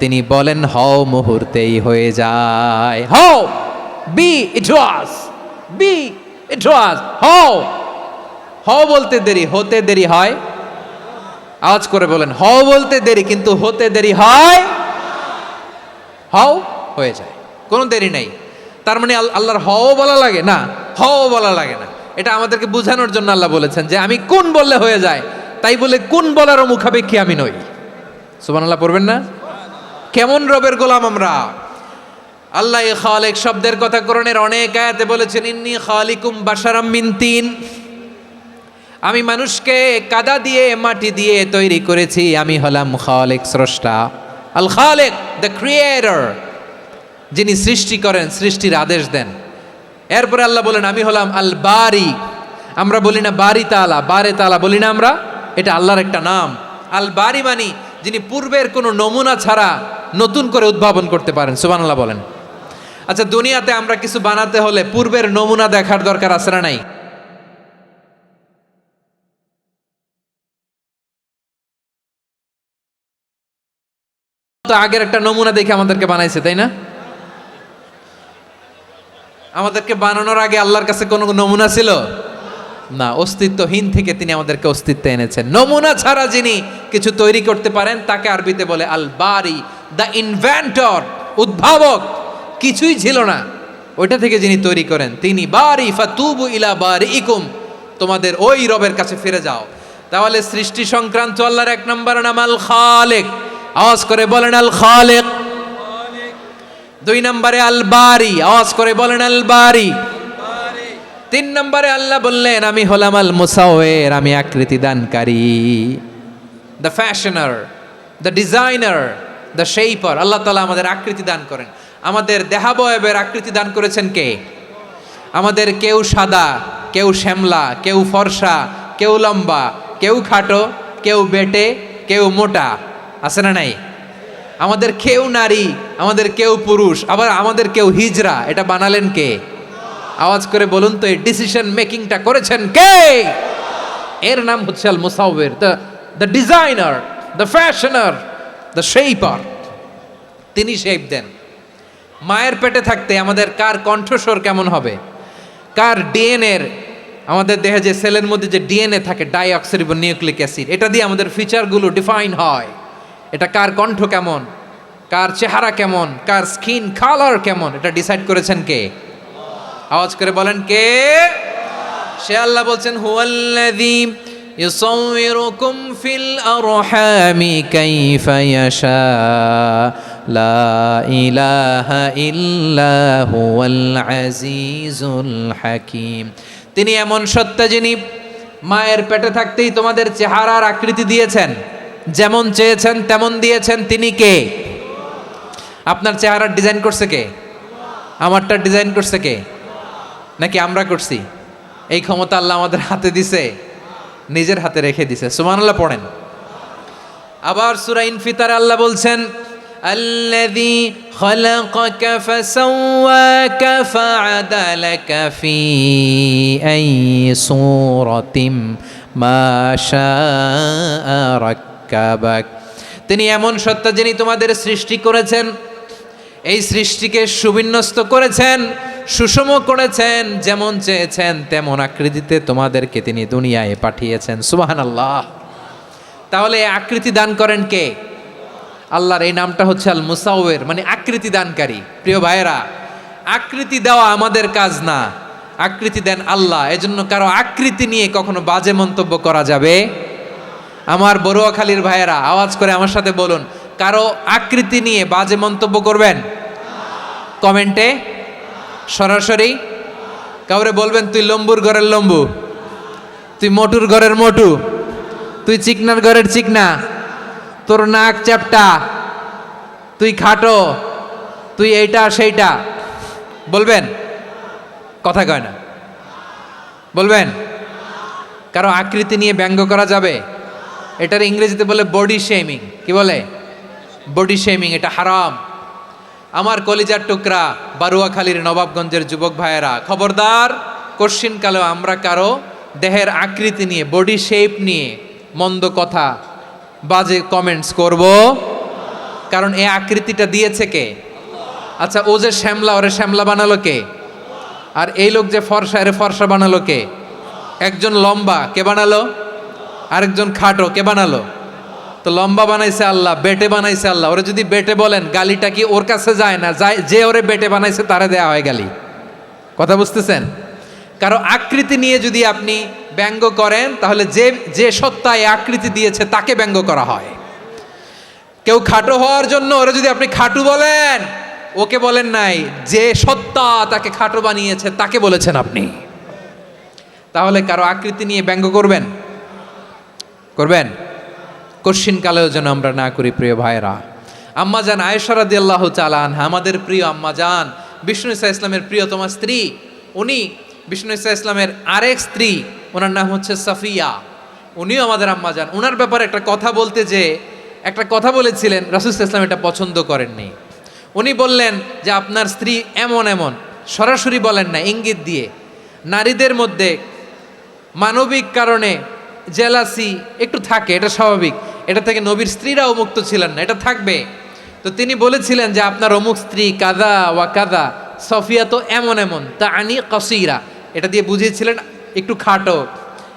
তিনি বলেন হও, মুহূর্তেই হয়ে যায়। হও, বি ইট ওয়াজ, বি ইট ওয়াজ। হও, হও বলতে দেরি, হতে দেরি হয় আওয়াজ করে বলেন, হও বলতে দেরি, কিন্তু হতে দেরি হয়, হও হয়ে যায়, কোনো দেরি নেই। তার মানে আল্লাহর হও বলা লাগে না, হও বলা লাগে না। এটা আমাদেরকে বোঝানোর জন্য আল্লাহ বলেছেন যে আমি কোন বললে হয়ে যায়, তাই বলে কোন বলারও মুখাপেক্ষী আমি নই। সুবহানাল্লাহ পড়বেন না? কেমন রবের গোলাম আমরা। আল্লাহ খালিক শব্দের কথা কোরআনের অনেক আয়াতে বলেছেন, ইন্নী খালিকুম বাশারাম মিন তিন, আমি মানুষকে কাদা দিয়ে মাটি দিয়ে তৈরি করেছি, আমি হলাম খালিক, স্রষ্টা। আল খালিক, দ্য ক্রিয়েটর, যিনি সৃষ্টি করেন, সৃষ্টির আদেশ দেন। এরপরে আল্লাহ বলেন আমি হলাম আল বারি। আমরা বলি না বারি তাআলা, বারে তাআলা বলি না আমরা, এটা আল্লাহর একটা নাম। আল বারি মানি যিনি পূর্বের কোনো নমুনা ছাড়া নতুন করে উদ্ভাবন করতে পারেন। সুবহানাল্লাহ বলেন। আচ্ছা, দুনিয়াতে আমরা কিছু বানাতে হলে পূর্বের নমুনা দেখার দরকার আছে না নাই? তো আগের একটা নমুনা দেখে আমাদেরকে বানাইছে, তাই না? আমাদেরকে বানানোর আগে আল্লাহর কাছে কোনো নমুনা ছিল না, অস্তিত্বহীন থেকে তিনি আমাদেরকে অস্তিত্বে এনেছেন। নমুনা ছাড়া যিনি কিছু তৈরি করতে পারেন তাকে আরবিতে বলে আল বারি, দ্য ইনভেন্টর, উদ্ভাবক। কিছুই ছিল না, ওইটা থেকে যিনি তৈরি করেন তিনি বারি। ফাতুবু ইলা বারিইকুম, তোমাদের ওই রবের কাছে ফিরে যাও। তাহলে সৃষ্টি সংক্রান্ত আল্লাহর এক নম্বর নাম আল খালিক। আওয়াজ করে বলেন আল খালিক। দুই নম্বরে আল বারি, আওয়াজ করে বলেন আল বারি। তিন নম্বরে আল্লাহ বললেন আমি হলাম আল মুসাওয়ির, আমি আকৃতি দানকারী, the fashioner, the designer, the shaper. Allah তাআলা আমাদের আকৃতি দান করেন। আমাদের দেহাবয়বের আকৃতি দান করেছেন কে? আমাদের কেউ সাদা, কেউ শ্যামলা, কেউ ফর্সা, কেউ লম্বা, কেউ খাটো, কেউ বেটে, কেউ মোটা, আছে না নাই? আমাদের কেউ নারী, আমাদের কেউ পুরুষ, আবার আমাদের কেউ হিজড়া। এটা বানালেন কে? আওয়াজ করে বলুন তো, এই ডিসিশন মেকিংটা করেছেন কে? এর নাম হচ্ছে আল মুসাওয়ির, the designer, the fashioner, the shaper. তিনি শেপ দেন। মায়ের পেটে থাকতে আমাদের কার কণ্ঠস্বর কেমন হবে, কার ডিএনএর, আমাদের দেহে যে সেলের মধ্যে যে ডিএনএ থাকে, ডাইঅক্সিরিবো নিউক্লিক অ্যাসিড, এটা দিয়ে আমাদের ফিচারগুলো ডিফাইন হয়। এটা কার কণ্ঠ কেমন, কার চেহারা কেমন, কার স্কিন কালার কেমন, এটা ডিসাইড করেছেন কে? আওয়াজ করে বলেন কে? সে আল্লাহ বলছেন হুয়াল্লাযী ইউসাউয়িরুকুম ফিল আরহামি কাইফা ইয়াশা লা ইলাহা ইল্লা হুয়াল আজিজুল হাকীম। তিনি এমন সত্তা যিনি মায়ের পেটে থাকতেই তোমাদের চেহারার আকৃতি দিয়েছেন, যেমন চেয়েছেন তেমন দিয়েছেন। তিনি কে? আপনার চেহারার ডিজাইন করছে কে? আমারটা ডিজাইন করছে কে? নাকি আমরা করছি? এই ক্ষমতা আল্লাহ আমাদের হাতে দিছে, নিজের হাতে রেখে দিছে। সুবহানাল্লাহ পড়েন। আবার সূরা ইনফিতারে আল্লাহ বলছেন আল্লাযী খালাকাকা ফাসাওয়াকা ফাআদালাকা ফি আইয়ি সূরাতিম মা শাআ রাক্কাবাক। তিনি এমন সত্তা যিনি তোমাদের সৃষ্টি করেছেন, এই সৃষ্টিকে সুবিন্যস্ত করেছেন, সুষম করেছেন, যেমন চেয়েছেন তেমন আকৃতিতে তোমাদেরকে তিনি দুনিয়ায় পাঠিয়েছেন। সুবহানাল্লাহ। তাহলে আকৃতি দান করেন কে? আল্লাহর এই নামটা হচ্ছে আল মুসাওয়ির, মানে আকৃতি দানকারী। প্রিয় ভাইয়েরা, আকৃতি দেওয়া আমাদের কাজ না, আকৃতি দেন আল্লাহ। এজন্য কারো আকৃতি নিয়ে কখনো বাজে মন্তব্য করা যাবে। আমার বড়ুয়াখালীর ভাইয়েরা আওয়াজ করে আমার সাথে বলুন, কারো আকৃতি নিয়ে বাজে মন্তব্য করবেন? কমেন্টে সরাসরি কাউরে বলবেন তুই লম্বুর ঘরের লম্বু, তুই মোটুর ঘরের মোটু, তুই চিকনার ঘরের চিকনা, তোর নাক চ্যাপটা, তুই খাটো, তুই এইটা সেইটা বলবেন? কথা কয় না, বলবেন? কারো আকৃতি নিয়ে ব্যঙ্গ করা যাবে? এটার ইংরেজিতে বলে বডি শেমিং। কি বলে? Body shaming. এটা হারাম। আমার কলিজার টুকরা বারুয়াখালীর নবাবগঞ্জের যুবক ভাইয়েরা, খবরদার, কোশ্চিনকালেও আমরা কারো দেহের আকৃতি নিয়ে, বডি শেপ নিয়ে মন্দ কথা, বাজে কমেন্টস করব, কারণ এই আকৃতিটা দিয়েছে কে? আচ্ছা, ও যে শ্যামলা, ওরে শ্যামলা বানালো কে? আর এই লোক যে ফর্সা, এরে ফর্সা বানালো কে? একজন লম্বা, কে বানালো? আরেকজন খাটো, কে বানালো? তো লম্বা বানাইছে আল্লাহ, বেটে বানাইছে আল্লাহ। ওরা যদি বেটে বলেন, গালিটা কি ওর কাছে যায় না, যায় যে ওরে বেটে বানাইছে তারে দেয়া হয় গালি। কথা বুঝতেছেন? কারো আকৃতি নিয়ে যদি আপনি ব্যঙ্গ করেন, তাহলে যে যে সত্তা এই আকৃতি দিয়েছে তাকে ব্যঙ্গ করা হয়। কেউ খাটো হওয়ার জন্য ওরা যদি আপনি খাটু বলেন, ওকে বলেন নাই, যে সত্তা তাকে খাটো বানিয়েছে তাকে বলেছেন আপনি। তাহলে কারো আকৃতি নিয়ে ব্যঙ্গ করবেন? করবেন? কশিন কালেও যেন আমরা না করি প্রিয় ভাইরা। আম্মাজান আয়েশা রাদিয়াল্লাহু তাআলা আনহা, আমাদের প্রিয় আম্মাজান, বিষ্ণু ঈসা ইসলামের প্রিয়তমা স্ত্রী। উনি বিষ্ণু ঈসা ইসলামের আরেক স্ত্রী, ওনার নাম হচ্ছে সাফিয়া। উনিও আমাদের আম্মাজান। ওনার ব্যাপারে একটা কথা বলতে যে একটা কথা বলেছিলেন, রাসূল সাল্লাল্লাহু আলাইহি ওয়াসাল্লাম এটা পছন্দ করেননি। উনি বললেন যে আপনার স্ত্রী এমন এমন, সরাসরি বলেন না, ইঙ্গিত দিয়ে। নারীদের মধ্যে মানবিক কারণে জেলাসি একটু থাকে, এটা স্বাভাবিক। এটা থেকে নবীর স্ত্রীরাও মুক্ত ছিলেন না, এটা থাকবে। তো তিনি বলেছিলেন যে আপনার অমুক স্ত্রী কাদা ওয়া কাদা, সফিয়া তো এমন এমন, তা আনি কসিরা, এটা দিয়ে বুঝিয়েছিলেন একটু খাটো,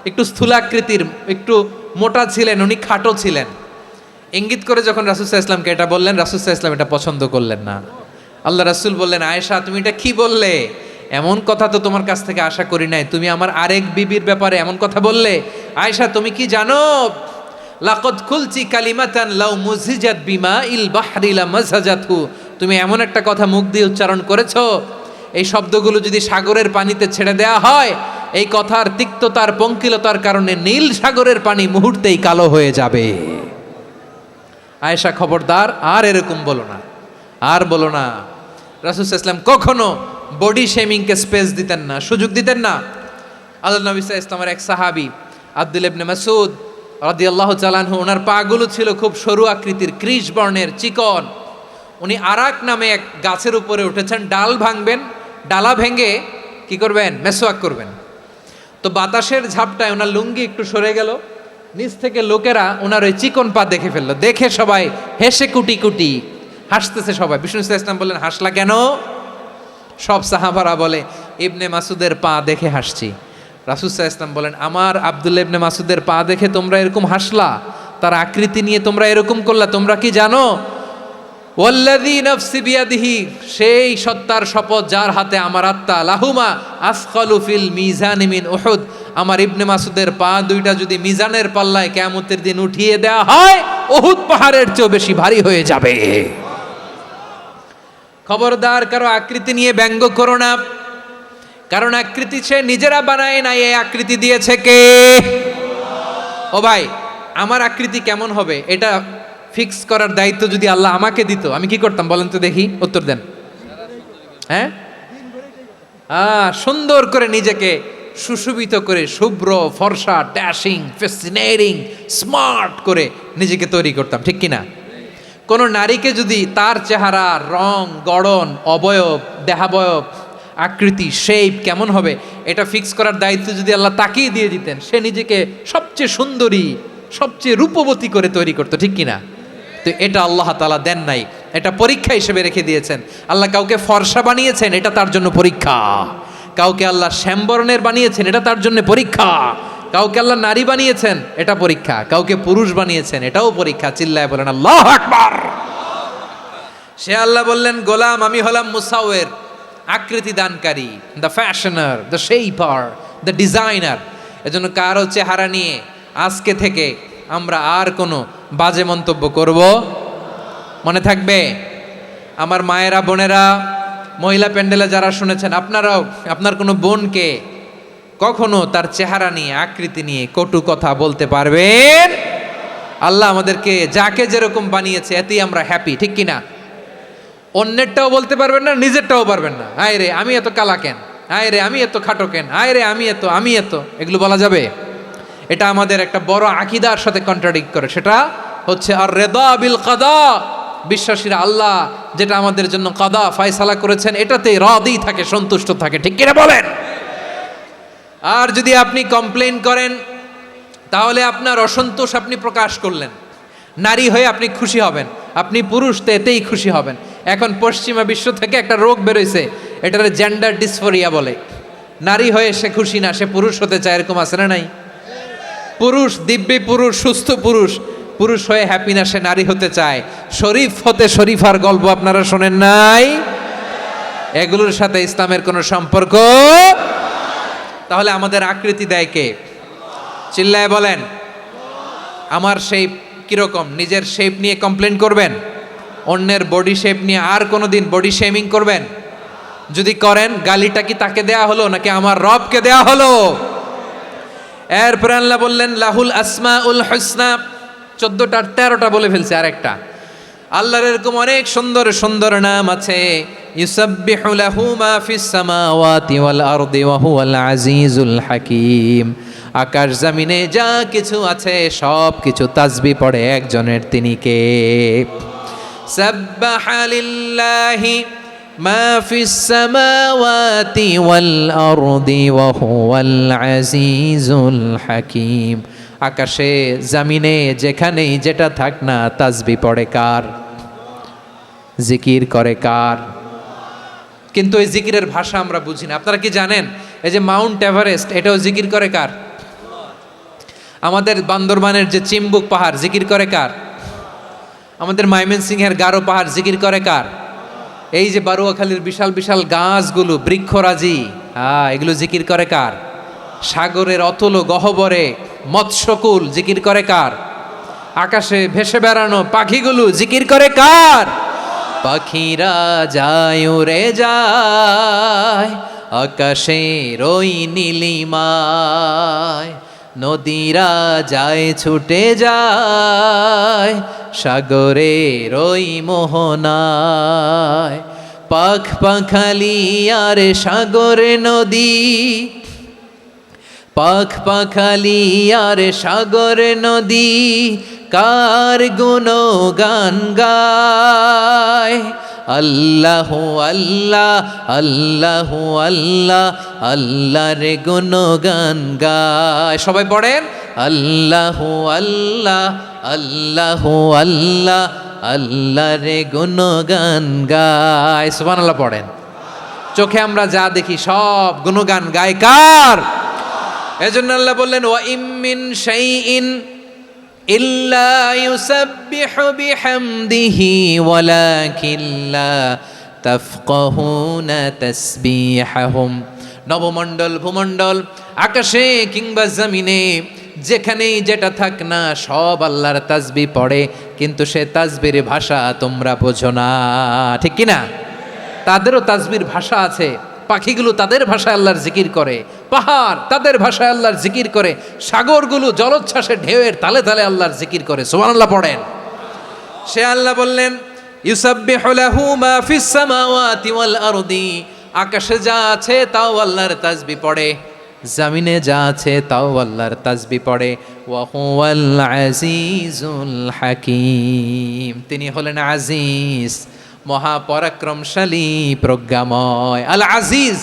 একটু স্থূলাকৃতির, একটু মোটা ছিলেন, উনি খাটো ছিলেন। ইঙ্গিত করে যখন রাসূল সাল্লাল্লাহু আলাইহি ওয়াসাল্লামকে এটা বললেন, রাসূল সাল্লাল্লাহু আলাইহি ওয়াসাল্লাম এটা পছন্দ করলেন না। আল্লাহ রাসূল বললেন, আয়েশা তুমি এটা কি বললে? এমন কথা তো তোমার কাছ থেকে আশা করি নাই, তুমি আমার আরেক বিবির ব্যাপারে এমন কথা বললে। আয়েশা তুমি কি জানো, লাকাদ কুলতি কালিমাতান লাউ মুজিজাত বিমা ইল বাহরি লা মাসাজাতহু, তুমি এমন একটা কথা মুখ দিয়ে উচ্চারণ করেছো, এই শব্দগুলো যদি সাগরের পানিতে ছেড়ে দেয়া হয়, এই কথার তিক্ততার পঙ্কিলতার কারণে নীল সাগরের পানি মুহূর্তেই কালো হয়ে যাবে। আয়েশা খবরদার, আর এরকম বলো না, আর বলো না। রাসূল সাল্লাল্লাহু আলাইহি ওয়াসাল্লাম কখনো বডি শেমিংকে স্পেস দিতেন না, সুযোগ দিতেন না। আল্লাহ নবী সাল্লাল্লাহু আলাইহি ওয়াসাল্লামের এক সাহাবী আব্দুল্লাহ ইবনে মাসউদ রাদিয়াল্লাহু তাআলা আনহু, ওনার পাগুলো ছিল খুব সরু আকৃতির, কৃশ বর্ণের, চিকন। উনি আরাক নামে এক গাছের উপরে উঠেছেন, ডাল ভাঙবেন, ডালা ভেঙে কি করবেন, মেসওয়াক করবেন। তো বাতাসের ঝাপটায় ওনার লুঙ্গি একটু সরে গেল, নিচ থেকে লোকেরা ওনার ওই চিকন পা দেখে ফেললো। দেখে সবাই হেসে কুটি কুটি হাসতেছে সবাই। বিষ্ণু সাল্লাল্লাহু আলাইহি ওয়াসাল্লাম বললেন, হাসলা কেন? সব সাহাবারা বলে, ইবনে মাসুদের পা দেখে হাসছি। রাসূল সাল্লাল্লাহু আলাইহি ওয়াসাল্লাম বলেন, আমার আব্দুল্লাহ ইবনে মাসুদের পা দেখে তোমরা এরকম হাসলা, তার আকৃতি নিয়ে তোমরা এরকম করলা, তোমরা কি জানো? ওয়াল্লাযী নাফসি বিয়াদিহি, সেই সত্তার শপথ যার হাতে আমার আত্মা, লাহুমা আসকালু ফিল মিজানি মিন উহুদ, আমার ইবনে মাসুদের পা দুইটা যদি মিজানের পাল্লায় কিয়ামতের দিন উঠিয়ে দেওয়া হয়, উহুদ পাহাড়ের চেয়েও বেশি ভারী হয়ে যাবে। খবরদার কারো আকৃতি নিয়ে ব্যঙ্গ করো না, কারণ আকৃতি সে নিজেরা বানায় না, এই আকৃতি দিয়েছে কে? ও ভাই, আমার আকৃতি কেমন হবে এটা ফিক্স করার দায়িত্ব যদি আল্লাহ আমাকে দিত, আমি কি করতাম বলেন তো দেখি, উত্তর দেন। হ্যাঁ, সুন্দর করে নিজেকে সুশোভিত করে, শুভ্র ফর্সা, ড্যাশিং, ফ্যাসিনেটিং, স্মার্ট করে নিজেকে তৈরি করতাম, ঠিক কিনা? কোন নারীকে যদি তার চেহারা, রং, গড়ন, অবয়ব, দেহাবয়ব, আকৃতি, শেপ কেমন হবে এটা ফিক্স করার দায়িত্ব যদি আল্লাহ তাকেই দিয়ে দিতেন, সে নিজেকে সবচেয়ে সুন্দরী, সবচেয়ে রূপবতী করে তৈরি করতো, ঠিক কিনা? তো এটা আল্লাহ তাআলা দেন নাই, এটা পরীক্ষা হিসেবে রেখে দিয়েছেন। আল্লাহ কাউকে ফর্সা বানিয়েছেন, এটা তার জন্য পরীক্ষা। কাউকে আল্লাহ শ্যামবর্ণের বানিয়েছেন, এটা তার জন্য পরীক্ষা। কাউকে আল্লাহ নারী বানিয়েছেন, এটা পরীক্ষা। কাউকে পুরুষ বানিয়েছেন, এটাও পরীক্ষা। চিল্লায় বলেন আল্লাহু আকবার। সে আল্লাহ বললেন, গোলাম আমি হলাম মুসাওয়ের, আকৃতি দানকারী, the fashioner, the shaper, the designer. এজন্য কারো চেহারা নিয়ে আজকে থেকে আমরা আর কোনো বাজে মন্তব্য করব মনে থাকবে। আমার মায়েরা, বোনেরা, মহিলা প্যান্ডেলে যারা শুনেছেন, আপনারাও আপনার কোনো বোনকে কখনো তার চেহারা নিয়ে, আকৃতি নিয়ে কটু কথা বলতে পারবেন? আল্লাহ আমাদেরকে যাকে যেরকম বানিয়েছে এতেই আমরা হ্যাপি, ঠিক কিনা? অন্যেরটাও বলতে পারবেন না, নিজেরটাও পারবেন না। আয় রে আমি এত কালা কেন, আয় রে আমি এত খাটো কেন, আয় রে আমি এত, এগুলো বলা যাবে? এটা আমাদের একটা বড় আকীদার সাথে কন্ট্রাডিক্ট করে। সেটা হচ্ছে আর রিদা বিল কাদা, বিশ্বাসীরা আল্লাহ যেটা আমাদের জন্য কাদা ফয়সালা করেছেন এটাতেই রাদি থাকে, সন্তুষ্ট থাকে, ঠিক কিনা বলেন? আর যদি আপনি কমপ্লেইন করেন তাহলে আপনার অসন্তোষ আপনি প্রকাশ করলেন। নারী হয়ে আপনি খুশি হবেন, আপনি পুরুষ তো এতেই খুশি হবেন। এখন পশ্চিমা বিশ্ব থেকে একটা রোগ বেরোইছে, এটার জেন্ডার ডিসফোরিয়া বলে। নারী হয়ে সে খুশি না, সে পুরুষ হতে চায়, এরকম আছে না নাই? পুরুষ, দিব্যি পুরুষ, সুস্থ পুরুষ, পুরুষ হয়ে হ্যাপি না, সে নারী হতে চায়। শরীফ হতে শরীফার গল্প আপনারা শোনেন নাই? এগুলোর সাথে ইসলামের কোনো সম্পর্ক। তাহলে আমাদের আকৃতি দেয় কে? চিল্লায় বলেন। আমার শেপ কিরকম, নিজের শেপ নিয়ে কমপ্লেন করবেন? অন্যের বডি শেপ নিয়ে আর কোনোদিন বডি শেমিং করবেন? যদি করেন, গালিটা কি তাকে দেয়া হলো নাকি আমার রবকে দেয়া হলো? এরপরে আল্লাহ বললেন লাহুল আসমাউল হুসনা, 14টা 13টা বলে ফেলছে, আরেকটা। আল্লাহর এরকম অনেক সুন্দর সুন্দর নাম আছে। ইউসাব্বিহু লাহু মা ফিস সামাওয়াতি ওয়াল আরদি ওয়া হুয়াল আজিজুল হাকীম। আকাশ জমিনে যা কিছু আছে সব কিছু তাসবিহ পড়ে একজনের, তিনি কে? সাব্বাহা লিল্লাহি মা ফিস সামাওয়াতি ওয়াল আরদি ওয়া হুয়াল আজিজুল হাকীম। আকাশে জমিনে যেখানেই যেটা থাক না, তাসবিহ পড়ে কার? জিকির করে কার? কিন্তু এই জিকিরের ভাষা আমরা বুঝি না। আপনারা কি জানেন এই যে মাউন্ট এভারেস্ট, এটাও জিকির করে কার? আমাদের বান্দরবানের যে চিম্বুক পাহাড়, জিকির করে কার? আমাদের ময়মনসিংহের গারো পাহাড়, জিকির করে কার? এই যে বারুয়াখালীর বিশাল বিশাল গাছগুলো, বৃক্ষরাজি, এগুলো জিকির করে কার? সাগরের অতল গহ্বরে মৎস্যকুল, জিকির করে কার? আকাশে ভেসে বেড়ানো পাখিগুলো, জিকির করে কার? পাখিরা যায় উড়ে যায় আকাশের ওই নীলিমায়, নদীরা যায় ছুটে যায় সাগরের ওই মোহনায়। পাখ পাখালি আর সাগরে নদী, পাখ পাখালি আর সাগর নদী, কার গুণগান গায়। আল্লাহ আল্লাহ আল্লাহ আল্লাহ আল্লাহর গুণগান গায়। সবাই পড়েন আল্লাহ আল্লাহ আল্লাহ আল্লাহ আল্লাহর গুণগান গায়। সুবহানাল্লাহ পড়েন। চোখে আমরা যা দেখি সব গুণগান গায় কার? এজন্য আল্লাহ বললেন ওয়া ইম মিন শাইইন ইল্লা ইউসাব্বিহু বিহামদিহি ওয়ালাকিন লা তাফকাহুনা তাসবিহাহুম। নবমণ্ডল ভূমণ্ডল, আকাশে কিংবা জমিনে যেখানেই যেটা থাক না, সব আল্লাহর তাসবিহ পড়ে, কিন্তু সে তাসবির ভাষা তোমরা বোঝো না, ঠিক কিনা? তাদেরও তাসবির ভাষা আছে। পাখিগুলো তাদের ভাষায় আল্লাহর জিকির করে, পাহাড় তাদের ভাষায় আল্লাহর জিকির করে, সাগরগুলো জলোচ্ছ্বাসের ঢেউয়ের তালে তালে আল্লাহর জিকির করে। সুবহানাল্লাহ পড়েন। সে আল্লাহ বললেন ইউসাব্বিহু লাহু মা ফিস সামাওয়াতি ওয়াল আরদি, আকাশে যা আছে তাও আল্লাহর তাসবিহ পড়ে, জমিনে যা আছে তাও আল্লাহর তাসবিহ পড়ে। ওয়া হুয়াল আজিজুল হাকীম, তিনি হলেন আজিজ, মহাপরাক্রমশালী, প্রজ্ঞাময়। আল আজিজ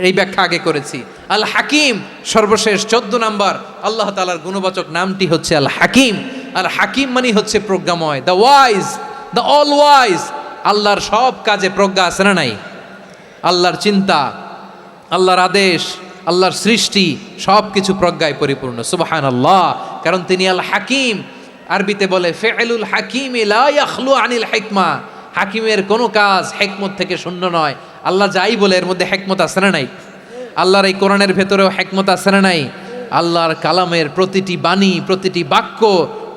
এই ব্যাখ্যা আগে করেছি। আল হাকিম সর্বশেষ 14 নম্বর আল্লাহ তাআলার গুণবাচক নামটি হচ্ছে আল হাকিম। আল হাকিম মানে হচ্ছে প্রজ্ঞাময়, the wise, the all wise. আল্লাহর সব কাজে প্রজ্ঞা আছে না নাই? আল্লাহর চিন্তা, আল্লাহর আদেশ, আল্লাহর সৃষ্টি সব কিছু প্রজ্ঞায় পরিপূর্ণ। সুবহানাল্লাহ, কারণ তিনি আল হাকিম। আরবিতে বলে ফি'লুল হাকিম লা ইয়াখলু আনিল হিকমা, হাকিমের কোনো কাজ হিকমত থেকে শূন্য নয়। আল্লাহ যাই বলে এর মধ্যে হিকমত আছে না নাই? আল্লাহর এই কোরআনের ভেতরেও হিকমত আছে না নাই? আল্লাহর কালামের প্রতিটি বাণী, প্রতিটি বাক্য,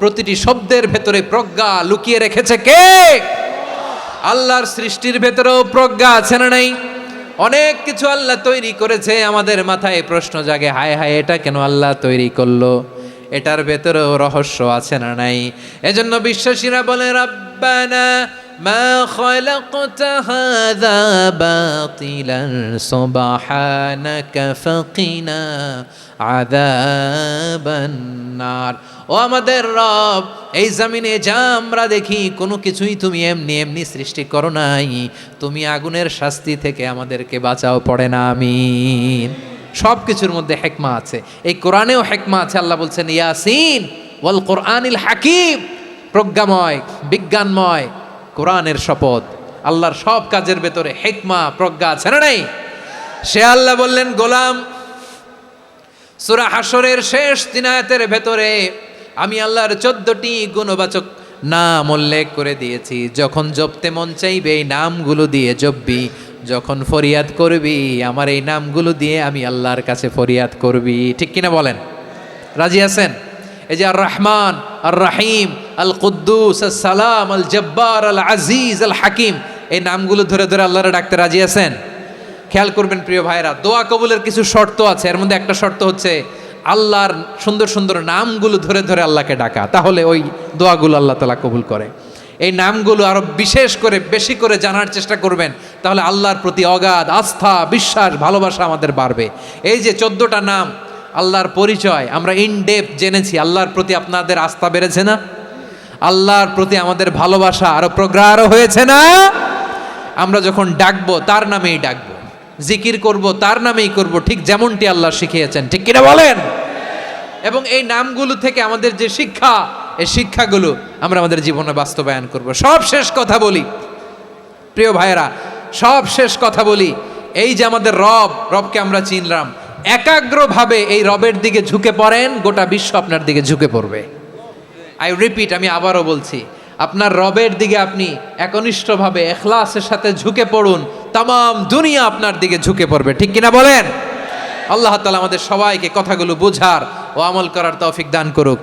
প্রতিটি শব্দের ভেতরে প্রজ্ঞা লুকিয়ে রেখেছে কে? আল্লাহর সৃষ্টির ভেতরেও প্রজ্ঞা আছে না নাই? অনেক কিছু আল্লাহ তৈরি করেছে, আমাদের মাথায় প্রশ্ন জাগে, হায় হায় এটা কেন আল্লাহ তৈরি করলো? এটার ভেতরেও রহস্য আছে না নাই? এজন্য বিশ্বাসীরা বলে রব্বানা মা খালাকতা হাযা বাতিলান সুবহানাকা ফাকিনা আযাবান নার। ও আমাদের রব, এই জমিনে যা আমরা দেখি কোনো কিছুই তুমি এমনি এমনি সৃষ্টি করো নাই, তুমি আগুনের শাস্তি থেকে আমাদেরকে বাঁচাও, পড়ে না আমিন। সব কিছুর মধ্যে হিকমা আছে, এই কোরআনেও হিকমা আছে। আল্লাহ বলছেন ইয়াসিন ওয়াল কোরআনিল হাকিম, প্রজ্ঞাময়, বিজ্ঞানময় কোরআনের শপথ। আল্লাহর সব কাজের ভেতরে হিকমা, প্রজ্ঞা আছে না নাই? সে আল্লাহ বললেন গোলাম, সূরা হাশরের শেষ 3 আয়াতের ভেতরে আমি আল্লাহর 14টি গুণবাচক নাম উল্লেখ করে দিয়েছি। যখন জপতে মন চাইবে এই নামগুলো দিয়ে জপবি, যখন ফরিয়াদ করবি আমার এই নামগুলো দিয়ে আমি আল্লাহর কাছে ফরিয়াদ করবি। ঠিক কিনা বলেন? রাজি আছেন? এই যে আর রহমান, আর রাহিম, আল কুদ্দুস, আল সালাম, আল জব্বার, আল আজিজ, আল হাকিম, এই নামগুলো ধরে ধরে আল্লাহরে ডাকতে রাজি আছেন? খেয়াল করবেন প্রিয় ভাইরা, দোয়া কবুলের কিছু শর্ত আছে। এর মধ্যে একটা শর্ত হচ্ছে আল্লাহর সুন্দর সুন্দর নামগুলো ধরে ধরে আল্লাহকে ডাকা, তাহলে ওই দোয়াগুলো আল্লাহ তাআলা কবুল করে। এই নামগুলো আরো বিশেষ করে বেশি করে জানার চেষ্টা করবেন, তাহলে আল্লাহর প্রতি অগাধ আস্থা, বিশ্বাস, ভালোবাসা আমাদের বাড়বে। এই যে 14টা নাম আল্লাহর পরিচয় আমরা ইন ডেপথ জেনেছি, আল্লাহর প্রতি আপনাদের আস্থা বেড়েছে না? আল্লাহর প্রতি আমাদের ভালোবাসা আরো প্রগাঢ় হয়েছে না? আমরা যখন ডাকবো তার নামেই ডাকবো, জিকির করব তার নামেই করব, ঠিক যেমনটি আল্লাহ শিখিয়েছেন। ঠিক কিনা বলেন? এবং এই নামগুলো থেকে আমাদের যে শিক্ষা, এই শিক্ষাগুলো আমরা আমাদের জীবনে বাস্তবায়ন করব। সব শেষ কথা বলি প্রিয় ভাইয়েরা, সব শেষ কথা বলি, এই যে আমাদের রবকে আমরা চিনলাম, একাগ্রভাবে এই রবের দিকে ঝুঁকে পড়েন, গোটা বিশ্ব আপনার দিকে ঝুঁকে পড়বে। আই রিপিট, আমি আবারও বলছি, আপনার রবের দিকে আপনি একনিষ্ঠভাবে ইখলাসের সাথে ঝুঁকে পড়ুন, তামাম দুনিয়া আপনার দিকে ঝুঁকে পড়বে। ঠিক কিনা বলেন? আল্লাহ তাআলা আমাদের সবাইকে কথাগুলো বোঝার ও আমল করার তৌফিক দান করুক।